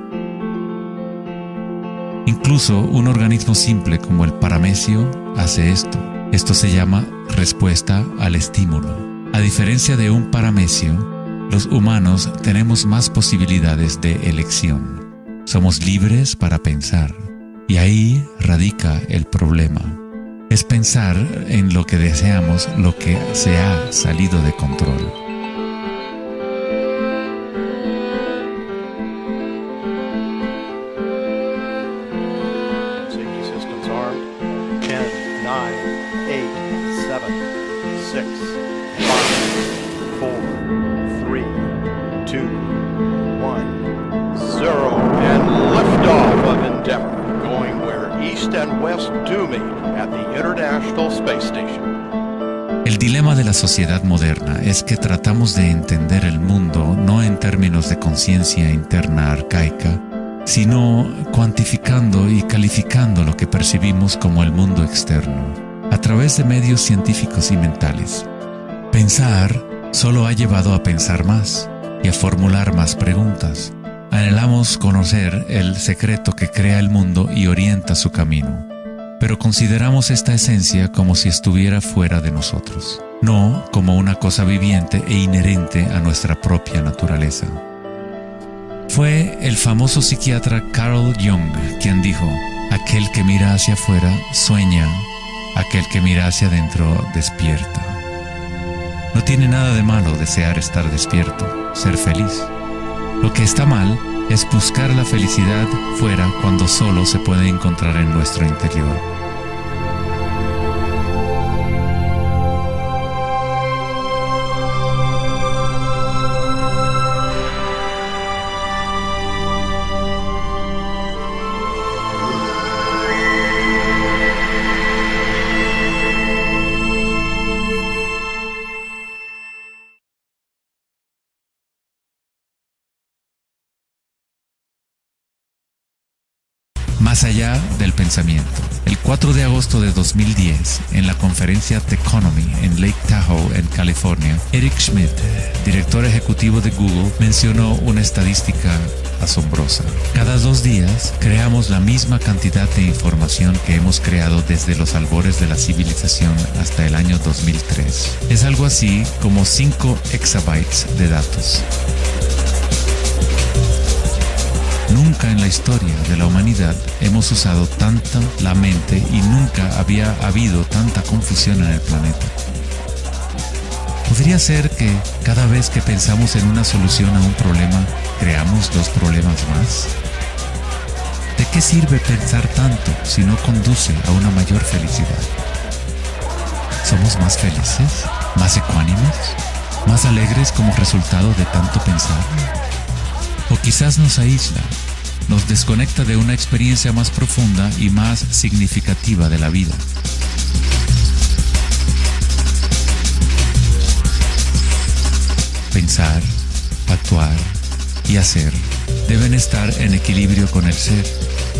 Speaker 1: Incluso un organismo simple como el paramecio hace esto. Esto se llama respuesta al estímulo. A diferencia de un paramecio, los humanos tenemos más posibilidades de elección. Somos libres para pensar, y ahí radica el problema. Es pensar en lo que deseamos, lo que se ha salido de control.
Speaker 2: Safety systems armed. 10, 9, 8, 7, 6, 5, 4, 3, 2, 1, 0, and liftoff of Endeavour, going where East and West do meet at the International Space Station.
Speaker 1: El dilema de la sociedad moderna es que tratamos de entender el mundo no en términos de conciencia interna arcaica, sino cuantificando y calificando lo que percibimos como el mundo externo, a través de medios científicos y mentales. Pensar solo ha llevado a pensar más y a formular más preguntas. Anhelamos conocer el secreto que crea el mundo y orienta su camino, pero consideramos esta esencia como si estuviera fuera de nosotros, no como una cosa viviente e inherente a nuestra propia naturaleza. Fue el famoso psiquiatra Carl Jung quien dijo: aquel que mira hacia afuera sueña, aquel que mira hacia adentro despierta. No tiene nada de malo desear estar despierto, ser feliz. Lo que está mal es buscar la felicidad fuera cuando solo se puede encontrar en nuestro interior. Más allá del pensamiento. El 4 de agosto de 2010, en la conferencia Techonomy en Lake Tahoe, en California, Eric Schmidt, director ejecutivo de Google, mencionó una estadística asombrosa. Cada 2 días creamos la misma cantidad de información que hemos creado desde los albores de la civilización hasta el año 2003. Es algo así como 5 exabytes de datos. Nunca en la historia de la humanidad hemos usado tanto la mente y nunca había habido tanta confusión en el planeta. ¿Podría ser que cada vez que pensamos en una solución a un problema, creamos 2 problemas más? ¿De qué sirve pensar tanto si no conduce a una mayor felicidad? ¿Somos más felices? ¿Más ecuánimes? ¿Más alegres como resultado de tanto pensar? O quizás nos aísla, nos desconecta de una experiencia más profunda y más significativa de la vida. Pensar, actuar y hacer deben estar en equilibrio con el ser.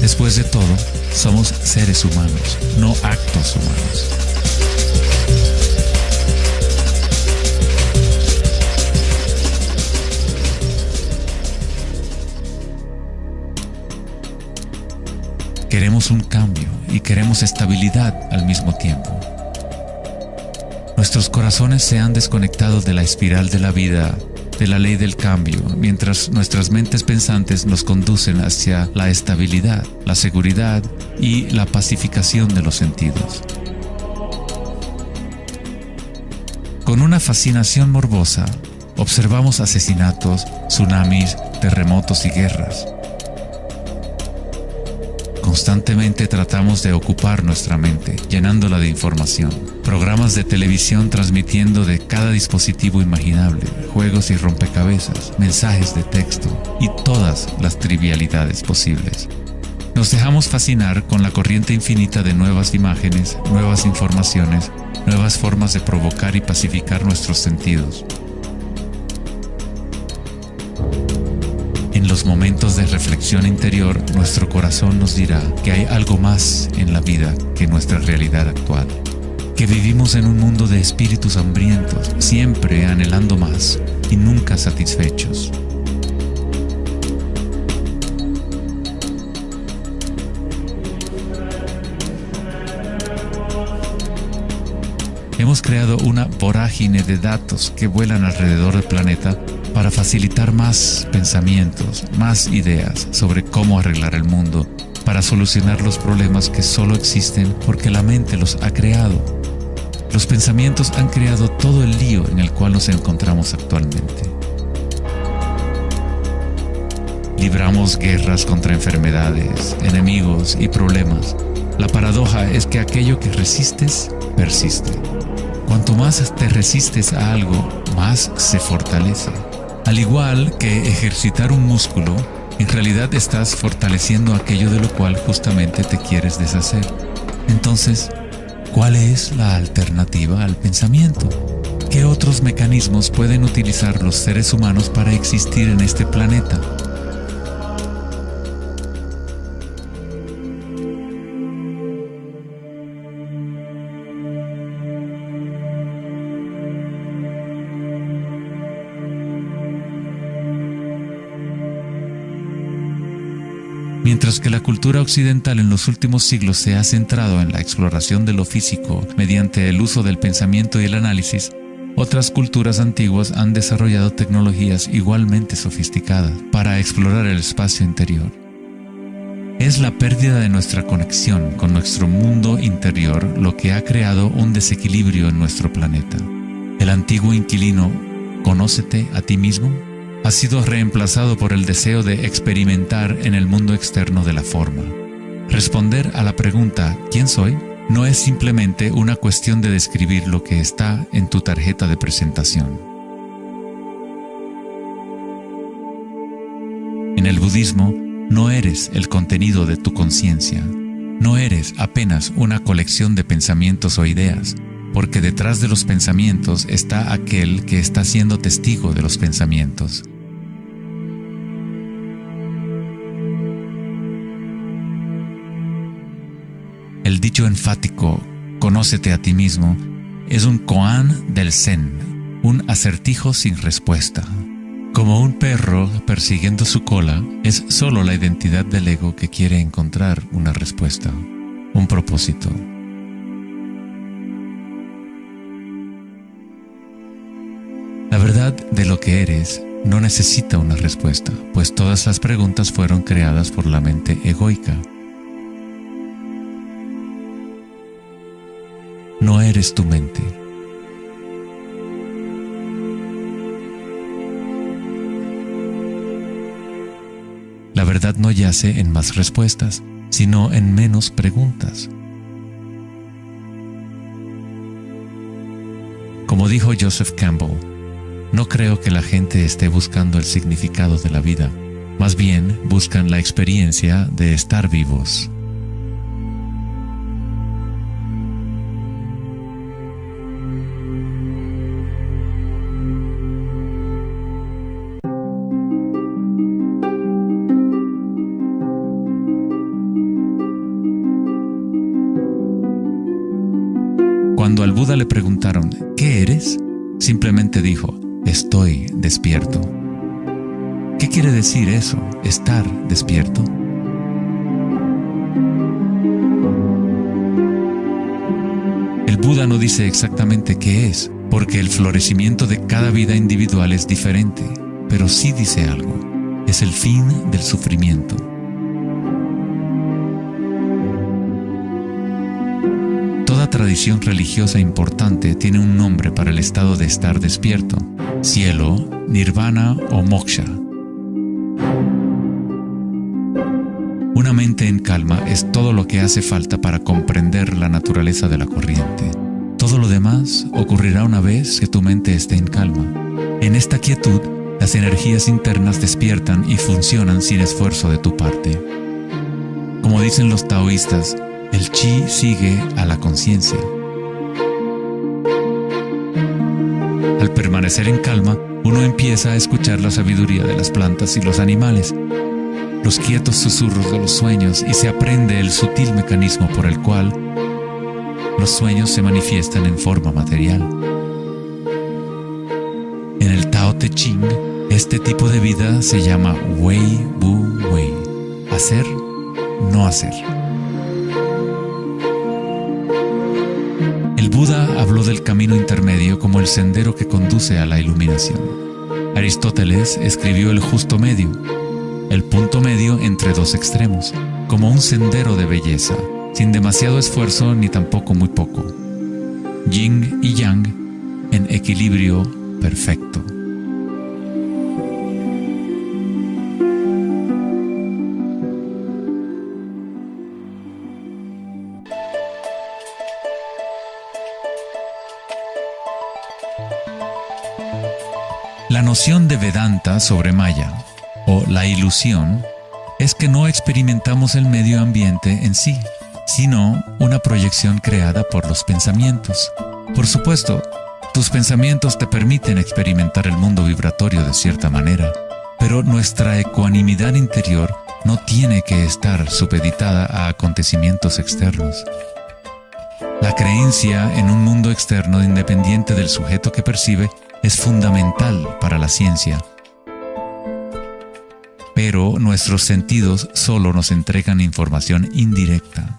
Speaker 1: Después de todo, somos seres humanos, no actos humanos. Queremos un cambio y queremos estabilidad al mismo tiempo. Nuestros corazones se han desconectado de la espiral de la vida, de la ley del cambio, mientras nuestras mentes pensantes nos conducen hacia la estabilidad, la seguridad y la pacificación de los sentidos. Con una fascinación morbosa, observamos asesinatos, tsunamis, terremotos y guerras. Constantemente tratamos de ocupar nuestra mente, llenándola de información. Programas de televisión transmitiendo de cada dispositivo imaginable, juegos y rompecabezas, mensajes de texto y todas las trivialidades posibles. Nos dejamos fascinar con la corriente infinita de nuevas imágenes, nuevas informaciones, nuevas formas de provocar y pacificar nuestros sentidos. los momentos de reflexión interior, nuestro corazón nos dirá que hay algo más en la vida que nuestra realidad actual, que vivimos en un mundo de espíritus hambrientos, siempre anhelando más y nunca satisfechos. Hemos creado una vorágine de datos que vuelan alrededor del planeta para facilitar más pensamientos, más ideas sobre cómo arreglar el mundo, para solucionar los problemas que solo existen porque la mente los ha creado. Los pensamientos han creado todo el lío en el cual nos encontramos actualmente. Libramos guerras contra enfermedades, enemigos y problemas. La paradoja es que aquello que resistes, persiste. Cuanto más te resistes a algo, más se fortalece. Al igual que ejercitar un músculo, en realidad estás fortaleciendo aquello de lo cual justamente te quieres deshacer. Entonces, ¿cuál es la alternativa al pensamiento? ¿Qué otros mecanismos pueden utilizar los seres humanos para existir en este planeta? Mientras que la cultura occidental en los últimos siglos se ha centrado en la exploración de lo físico mediante el uso del pensamiento y el análisis, otras culturas antiguas han desarrollado tecnologías igualmente sofisticadas para explorar el espacio interior. Es la pérdida de nuestra conexión con nuestro mundo interior lo que ha creado un desequilibrio en nuestro planeta. El antiguo inquilino, ¿conócete a ti mismo?, ha sido reemplazado por el deseo de experimentar en el mundo externo de la forma. Responder a la pregunta ¿quién soy? No es simplemente una cuestión de describir lo que está en tu tarjeta de presentación. En el budismo, no eres el contenido de tu conciencia. No eres apenas una colección de pensamientos o ideas, porque detrás de los pensamientos está aquel que está siendo testigo de los pensamientos. El dicho enfático, «Conócete a ti mismo», es un koan del Zen, un acertijo sin respuesta. Como un perro persiguiendo su cola, es solo la identidad del ego que quiere encontrar una respuesta, un propósito. La verdad de lo que eres no necesita una respuesta, pues todas las preguntas fueron creadas por la mente egoica. No eres tu mente. La verdad no yace en más respuestas, sino en menos preguntas. Como dijo Joseph Campbell, no creo que la gente esté buscando el significado de la vida, más bien buscan la experiencia de estar vivos. Cuando al Buda le preguntaron, ¿qué eres?, simplemente dijo, estoy despierto. ¿Qué quiere decir eso, estar despierto? El Buda no dice exactamente qué es, porque el florecimiento de cada vida individual es diferente, pero sí dice algo, es el fin del sufrimiento. Toda tradición religiosa importante tiene un nombre para el estado de estar despierto: cielo, nirvana o moksha. Una mente en calma es todo lo que hace falta para comprender la naturaleza de la corriente. Todo lo demás ocurrirá una vez que tu mente esté en calma. En esta quietud, las energías internas despiertan y funcionan sin esfuerzo de tu parte. Como dicen los taoístas, el chi sigue a la conciencia. Al permanecer en calma, uno empieza a escuchar la sabiduría de las plantas y los animales, los quietos susurros de los sueños, y se aprende el sutil mecanismo por el cual los sueños se manifiestan en forma material. En el Tao Te Ching, este tipo de vida se llama Wei Wu Wei, hacer, no hacer. El Buda habló del camino intermedio como el sendero que conduce a la iluminación. Aristóteles escribió el justo medio, el punto medio entre dos extremos, como un sendero de belleza, sin demasiado esfuerzo ni tampoco muy poco. Yin y Yang en equilibrio perfecto. La noción de Vedanta sobre Maya, o la ilusión, es que no experimentamos el medio ambiente en sí, sino una proyección creada por los pensamientos. Por supuesto, tus pensamientos te permiten experimentar el mundo vibratorio de cierta manera, pero nuestra ecuanimidad interior no tiene que estar supeditada a acontecimientos externos. La creencia en un mundo externo independiente del sujeto que percibe es fundamental para la ciencia. Pero nuestros sentidos solo nos entregan información indirecta.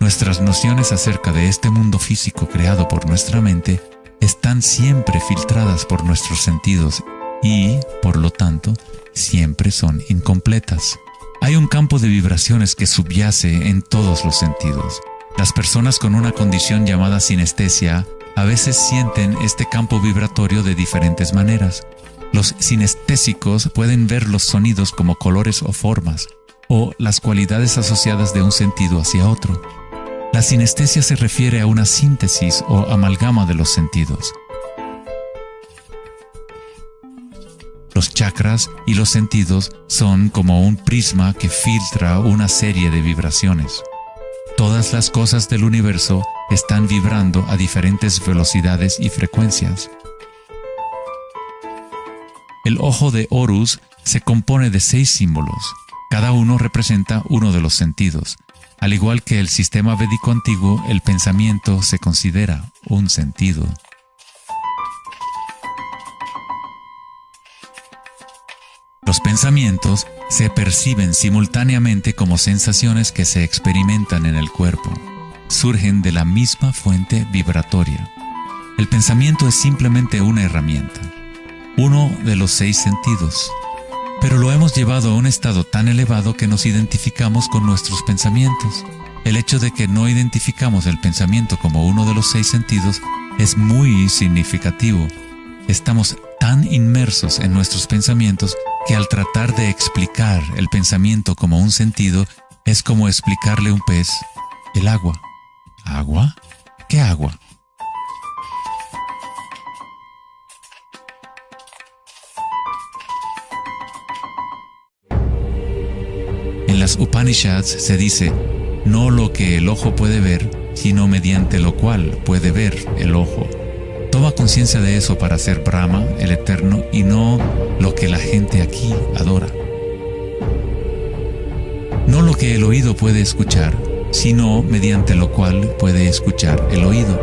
Speaker 1: Nuestras nociones acerca de este mundo físico creado por nuestra mente están siempre filtradas por nuestros sentidos y, por lo tanto, siempre son incompletas. Hay un campo de vibraciones que subyace en todos los sentidos. Las personas con una condición llamada sinestesia a veces sienten este campo vibratorio de diferentes maneras. Los sinestésicos pueden ver los sonidos como colores o formas, o las cualidades asociadas de un sentido hacia otro. La sinestesia se refiere a una síntesis o amalgama de los sentidos. Los chakras y los sentidos son como un prisma que filtra una serie de vibraciones. Todas las cosas del universo están vibrando a diferentes velocidades y frecuencias. El ojo de Horus se compone de 6 símbolos. Cada uno representa uno de los sentidos. Al igual que el sistema védico antiguo, el pensamiento se considera un sentido. Los pensamientos se perciben simultáneamente como sensaciones que se experimentan en el cuerpo. Surgen de la misma fuente vibratoria. El pensamiento es simplemente una herramienta, uno de los 6 sentidos. Pero lo hemos llevado a un estado tan elevado que nos identificamos con nuestros pensamientos. El hecho de que no identificamos el pensamiento como uno de los 6 sentidos es muy significativo. Estamos tan inmersos en nuestros pensamientos que al tratar de explicar el pensamiento como un sentido, es como explicarle a un pez el agua. ¿Agua? ¿Qué agua? En las Upanishads se dice, no lo que el ojo puede ver, sino mediante lo cual puede ver el ojo. Toma conciencia de eso para ser Brahma, el Eterno, y no lo que la gente aquí adora. No lo que el oído puede escuchar, sino mediante lo cual puede escuchar el oído.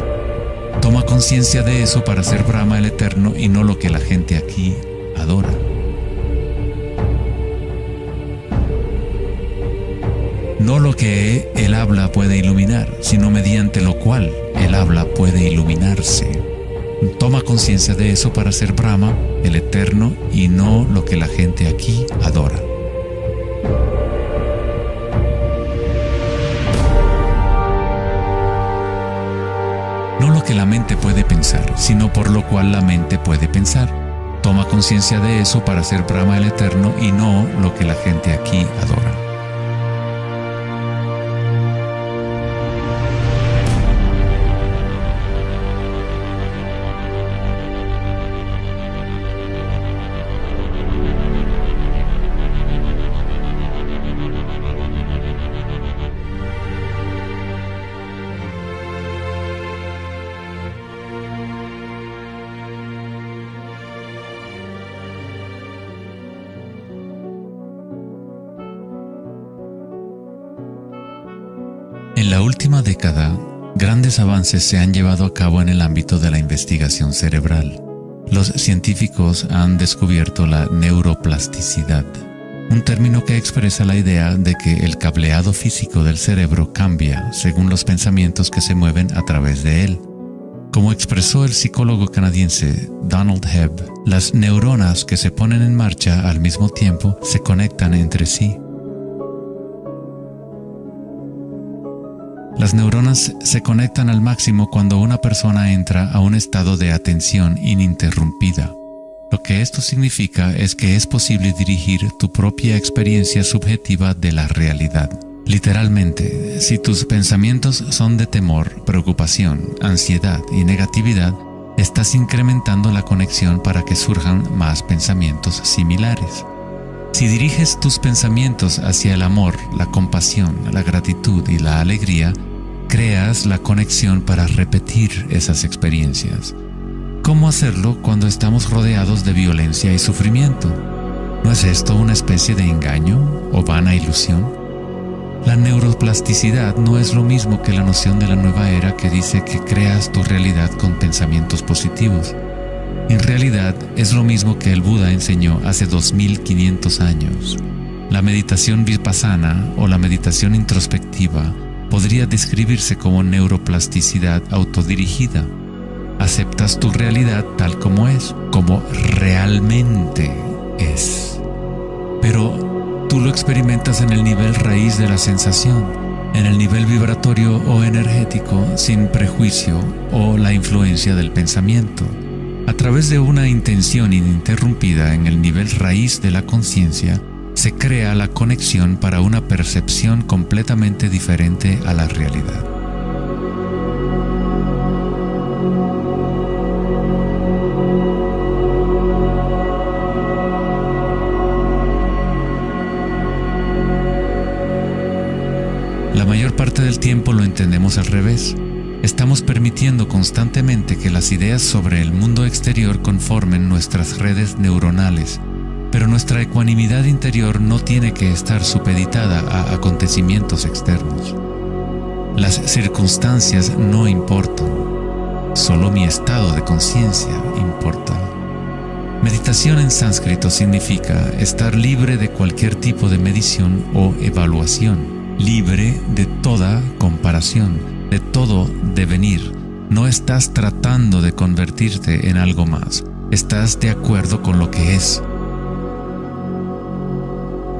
Speaker 1: Toma conciencia de eso para ser Brahma, el Eterno, y no lo que la gente aquí adora. No lo que el habla puede iluminar, sino mediante lo cual el habla puede iluminarse. Toma conciencia de eso para ser Brahma, el Eterno, y no lo que la gente aquí adora. No lo que la mente puede pensar, sino por lo cual la mente puede pensar. Toma conciencia de eso para ser Brahma, el Eterno, y no lo que la gente aquí adora. En la última década, grandes avances se han llevado a cabo en el ámbito de la investigación cerebral. Los científicos han descubierto la neuroplasticidad, un término que expresa la idea de que el cableado físico del cerebro cambia según los pensamientos que se mueven a través de él. Como expresó el psicólogo canadiense Donald Hebb, las neuronas que se ponen en marcha al mismo tiempo se conectan entre sí. Las neuronas se conectan al máximo cuando una persona entra a un estado de atención ininterrumpida. Lo que esto significa es que es posible dirigir tu propia experiencia subjetiva de la realidad. Literalmente, si tus pensamientos son de temor, preocupación, ansiedad y negatividad, estás incrementando la conexión para que surjan más pensamientos similares. Si diriges tus pensamientos hacia el amor, la compasión, la gratitud y la alegría, creas la conexión para repetir esas experiencias. ¿Cómo hacerlo cuando estamos rodeados de violencia y sufrimiento? ¿No es esto una especie de engaño o vana ilusión? La neuroplasticidad no es lo mismo que la noción de la nueva era que dice que creas tu realidad con pensamientos positivos. En realidad es lo mismo que el Buda enseñó hace 2500 años. La meditación vipassana o la meditación introspectiva podría describirse como neuroplasticidad autodirigida. Aceptas tu realidad tal como es, como realmente es. Pero tú lo experimentas en el nivel raíz de la sensación, en el nivel vibratorio o energético, sin prejuicio o la influencia del pensamiento. A través de una intención ininterrumpida en el nivel raíz de la conciencia, se crea la conexión para una percepción completamente diferente a la realidad. La mayor parte del tiempo lo entendemos al revés. Estamos permitiendo constantemente que las ideas sobre el mundo exterior conformen nuestras redes neuronales, pero nuestra ecuanimidad interior no tiene que estar supeditada a acontecimientos externos. Las circunstancias no importan, solo mi estado de conciencia importa. Meditación en sánscrito significa estar libre de cualquier tipo de medición o evaluación, libre de toda comparación, de todo devenir. No estás tratando de convertirte en algo más, estás de acuerdo con lo que es.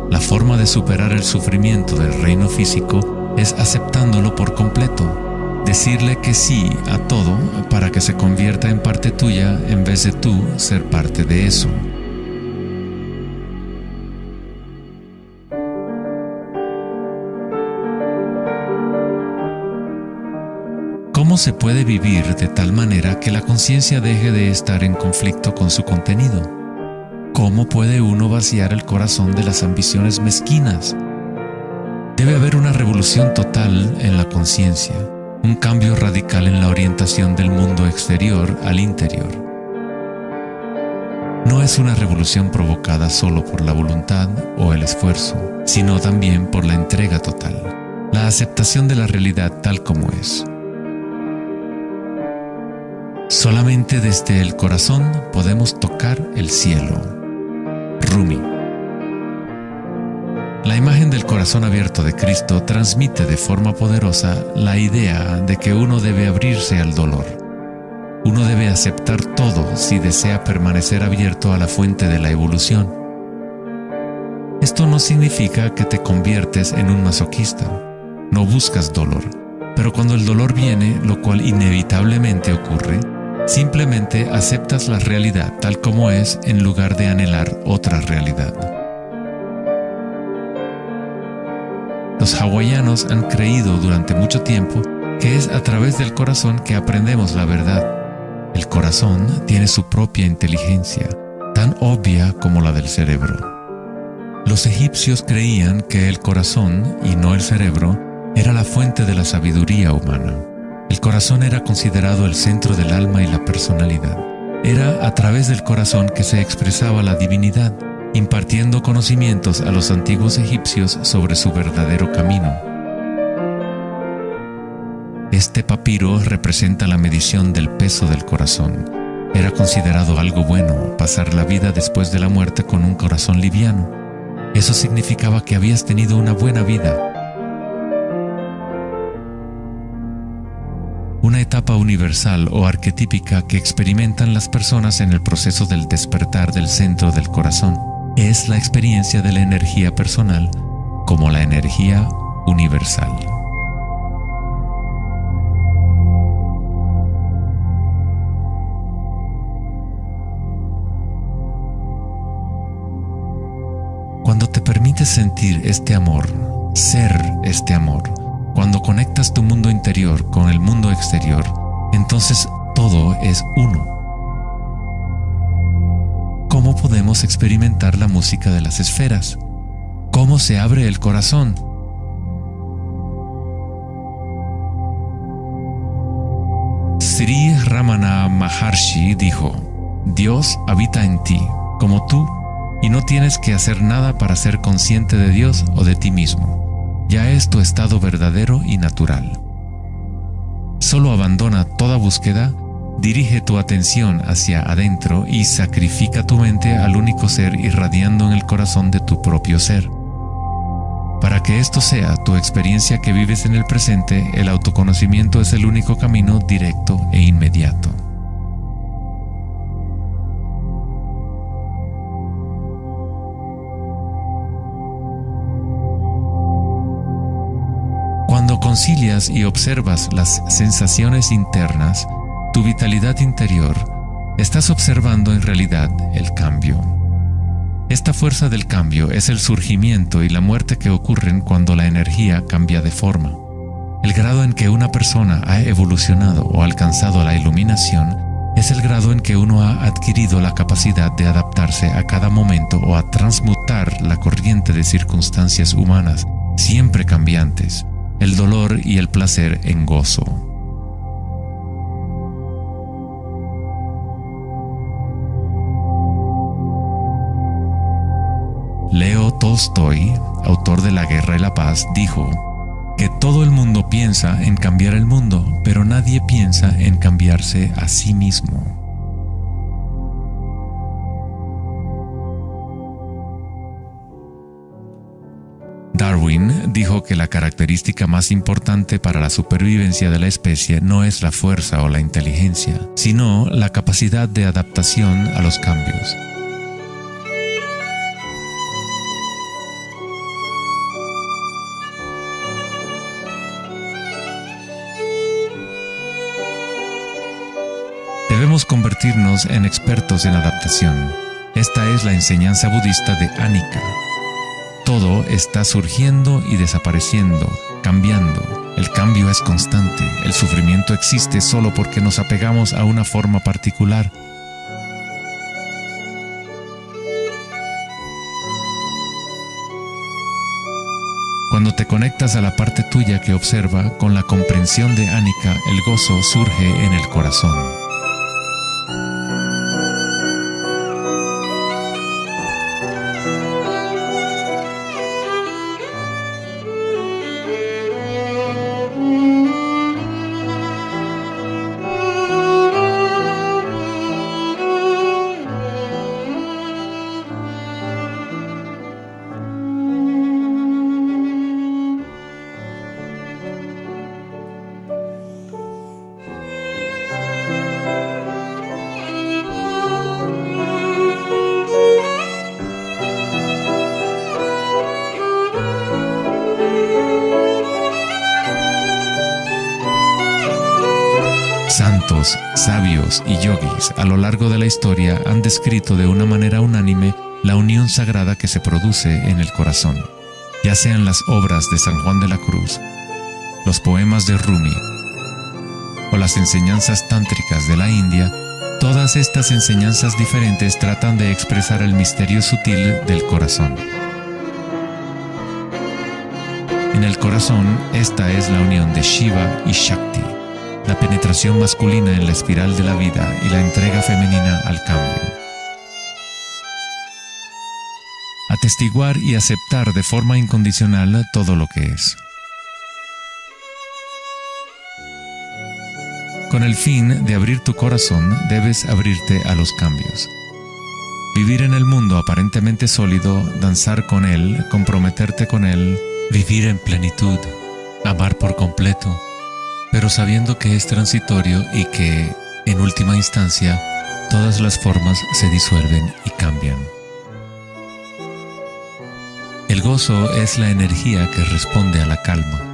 Speaker 1: La forma de superar el sufrimiento del reino físico es aceptándolo por completo, decirle que sí a todo para que se convierta en parte tuya en vez de tú ser parte de eso. ¿Cómo se puede vivir de tal manera que la conciencia deje de estar en conflicto con su contenido? ¿Cómo puede uno vaciar el corazón de las ambiciones mezquinas? Debe haber una revolución total en la conciencia, un cambio radical en la orientación del mundo exterior al interior. No es una revolución provocada solo por la voluntad o el esfuerzo, sino también por la entrega total, la aceptación de la realidad tal como es. Solamente desde el corazón podemos tocar el cielo. Rumi. La imagen del corazón abierto de Cristo transmite de forma poderosa la idea de que uno debe abrirse al dolor. Uno debe aceptar todo si desea permanecer abierto a la fuente de la evolución. Esto no significa que te conviertes en un masoquista. No buscas dolor, pero cuando el dolor viene, lo cual inevitablemente ocurre, simplemente aceptas la realidad tal como es en lugar de anhelar otra realidad. Los hawaianos han creído durante mucho tiempo que es a través del corazón que aprendemos la verdad. El corazón tiene su propia inteligencia, tan obvia como la del cerebro. Los egipcios creían que el corazón, y no el cerebro, era la fuente de la sabiduría humana. El corazón era considerado el centro del alma y la personalidad. Era a través del corazón que se expresaba la divinidad, impartiendo conocimientos a los antiguos egipcios sobre su verdadero camino. Este papiro representa la medición del peso del corazón. Era considerado algo bueno pasar la vida después de la muerte con un corazón liviano. Eso significaba que habías tenido una buena vida. Una etapa universal o arquetípica que experimentan las personas en el proceso del despertar del centro del corazón es la experiencia de la energía personal como la energía universal. Cuando te permites sentir este amor, ser este amor, cuando conectas tu mundo interior con el mundo exterior, entonces todo es uno. ¿Cómo podemos experimentar la música de las esferas? ¿Cómo se abre el corazón? Sri Ramana Maharshi dijo: Dios habita en ti, como tú, y no tienes que hacer nada para ser consciente de Dios o de ti mismo. Ya es tu estado verdadero y natural. Solo abandona toda búsqueda, dirige tu atención hacia adentro y sacrifica tu mente al único ser irradiando en el corazón de tu propio ser. Para que esto sea tu experiencia que vives en el presente, el autoconocimiento es el único camino directo e inmediato. Cuando concilias y observas las sensaciones internas, tu vitalidad interior, estás observando en realidad el cambio. Esta fuerza del cambio es el surgimiento y la muerte que ocurren cuando la energía cambia de forma. El grado en que una persona ha evolucionado o alcanzado la iluminación es el grado en que uno ha adquirido la capacidad de adaptarse a cada momento o a transmutar la corriente de circunstancias humanas, siempre cambiantes, el dolor y el placer en gozo. Leo Tolstoy, autor de La Guerra y la Paz, dijo que todo el mundo piensa en cambiar el mundo, pero nadie piensa en cambiarse a sí mismo. Darwin dijo que la característica más importante para la supervivencia de la especie no es la fuerza o la inteligencia, sino la capacidad de adaptación a los cambios. Debemos convertirnos en expertos en adaptación. Esta es la enseñanza budista de Anika. Todo está surgiendo y desapareciendo, cambiando. El cambio es constante. El sufrimiento existe solo porque nos apegamos a una forma particular. Cuando te conectas a la parte tuya que observa, con la comprensión de Anika, el gozo surge en el corazón. Santos, sabios y yogis a lo largo de la historia han descrito de una manera unánime la unión sagrada que se produce en el corazón, ya sean las obras de San Juan de la Cruz, los poemas de Rumi o las enseñanzas tántricas de la India. Todas estas enseñanzas diferentes tratan de expresar el misterio sutil del corazón. En el corazón, esta es la unión de Shiva y Shakti, la penetración masculina en la espiral de la vida y la entrega femenina al cambio. Atestiguar y aceptar de forma incondicional todo lo que es. Con el fin de abrir tu corazón, debes abrirte a los cambios. Vivir en el mundo aparentemente sólido, danzar con él, comprometerte con él, vivir en plenitud, amar por completo, pero sabiendo que es transitorio y que, en última instancia, todas las formas se disuelven y cambian. El gozo es la energía que responde a la calma.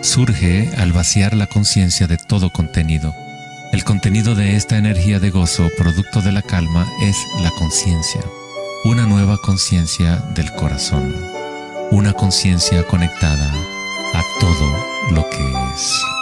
Speaker 1: Surge al vaciar la conciencia de todo contenido. El contenido de esta energía de gozo, producto de la calma, es la conciencia. Una nueva conciencia del corazón. Una conciencia conectada a todo lo que es.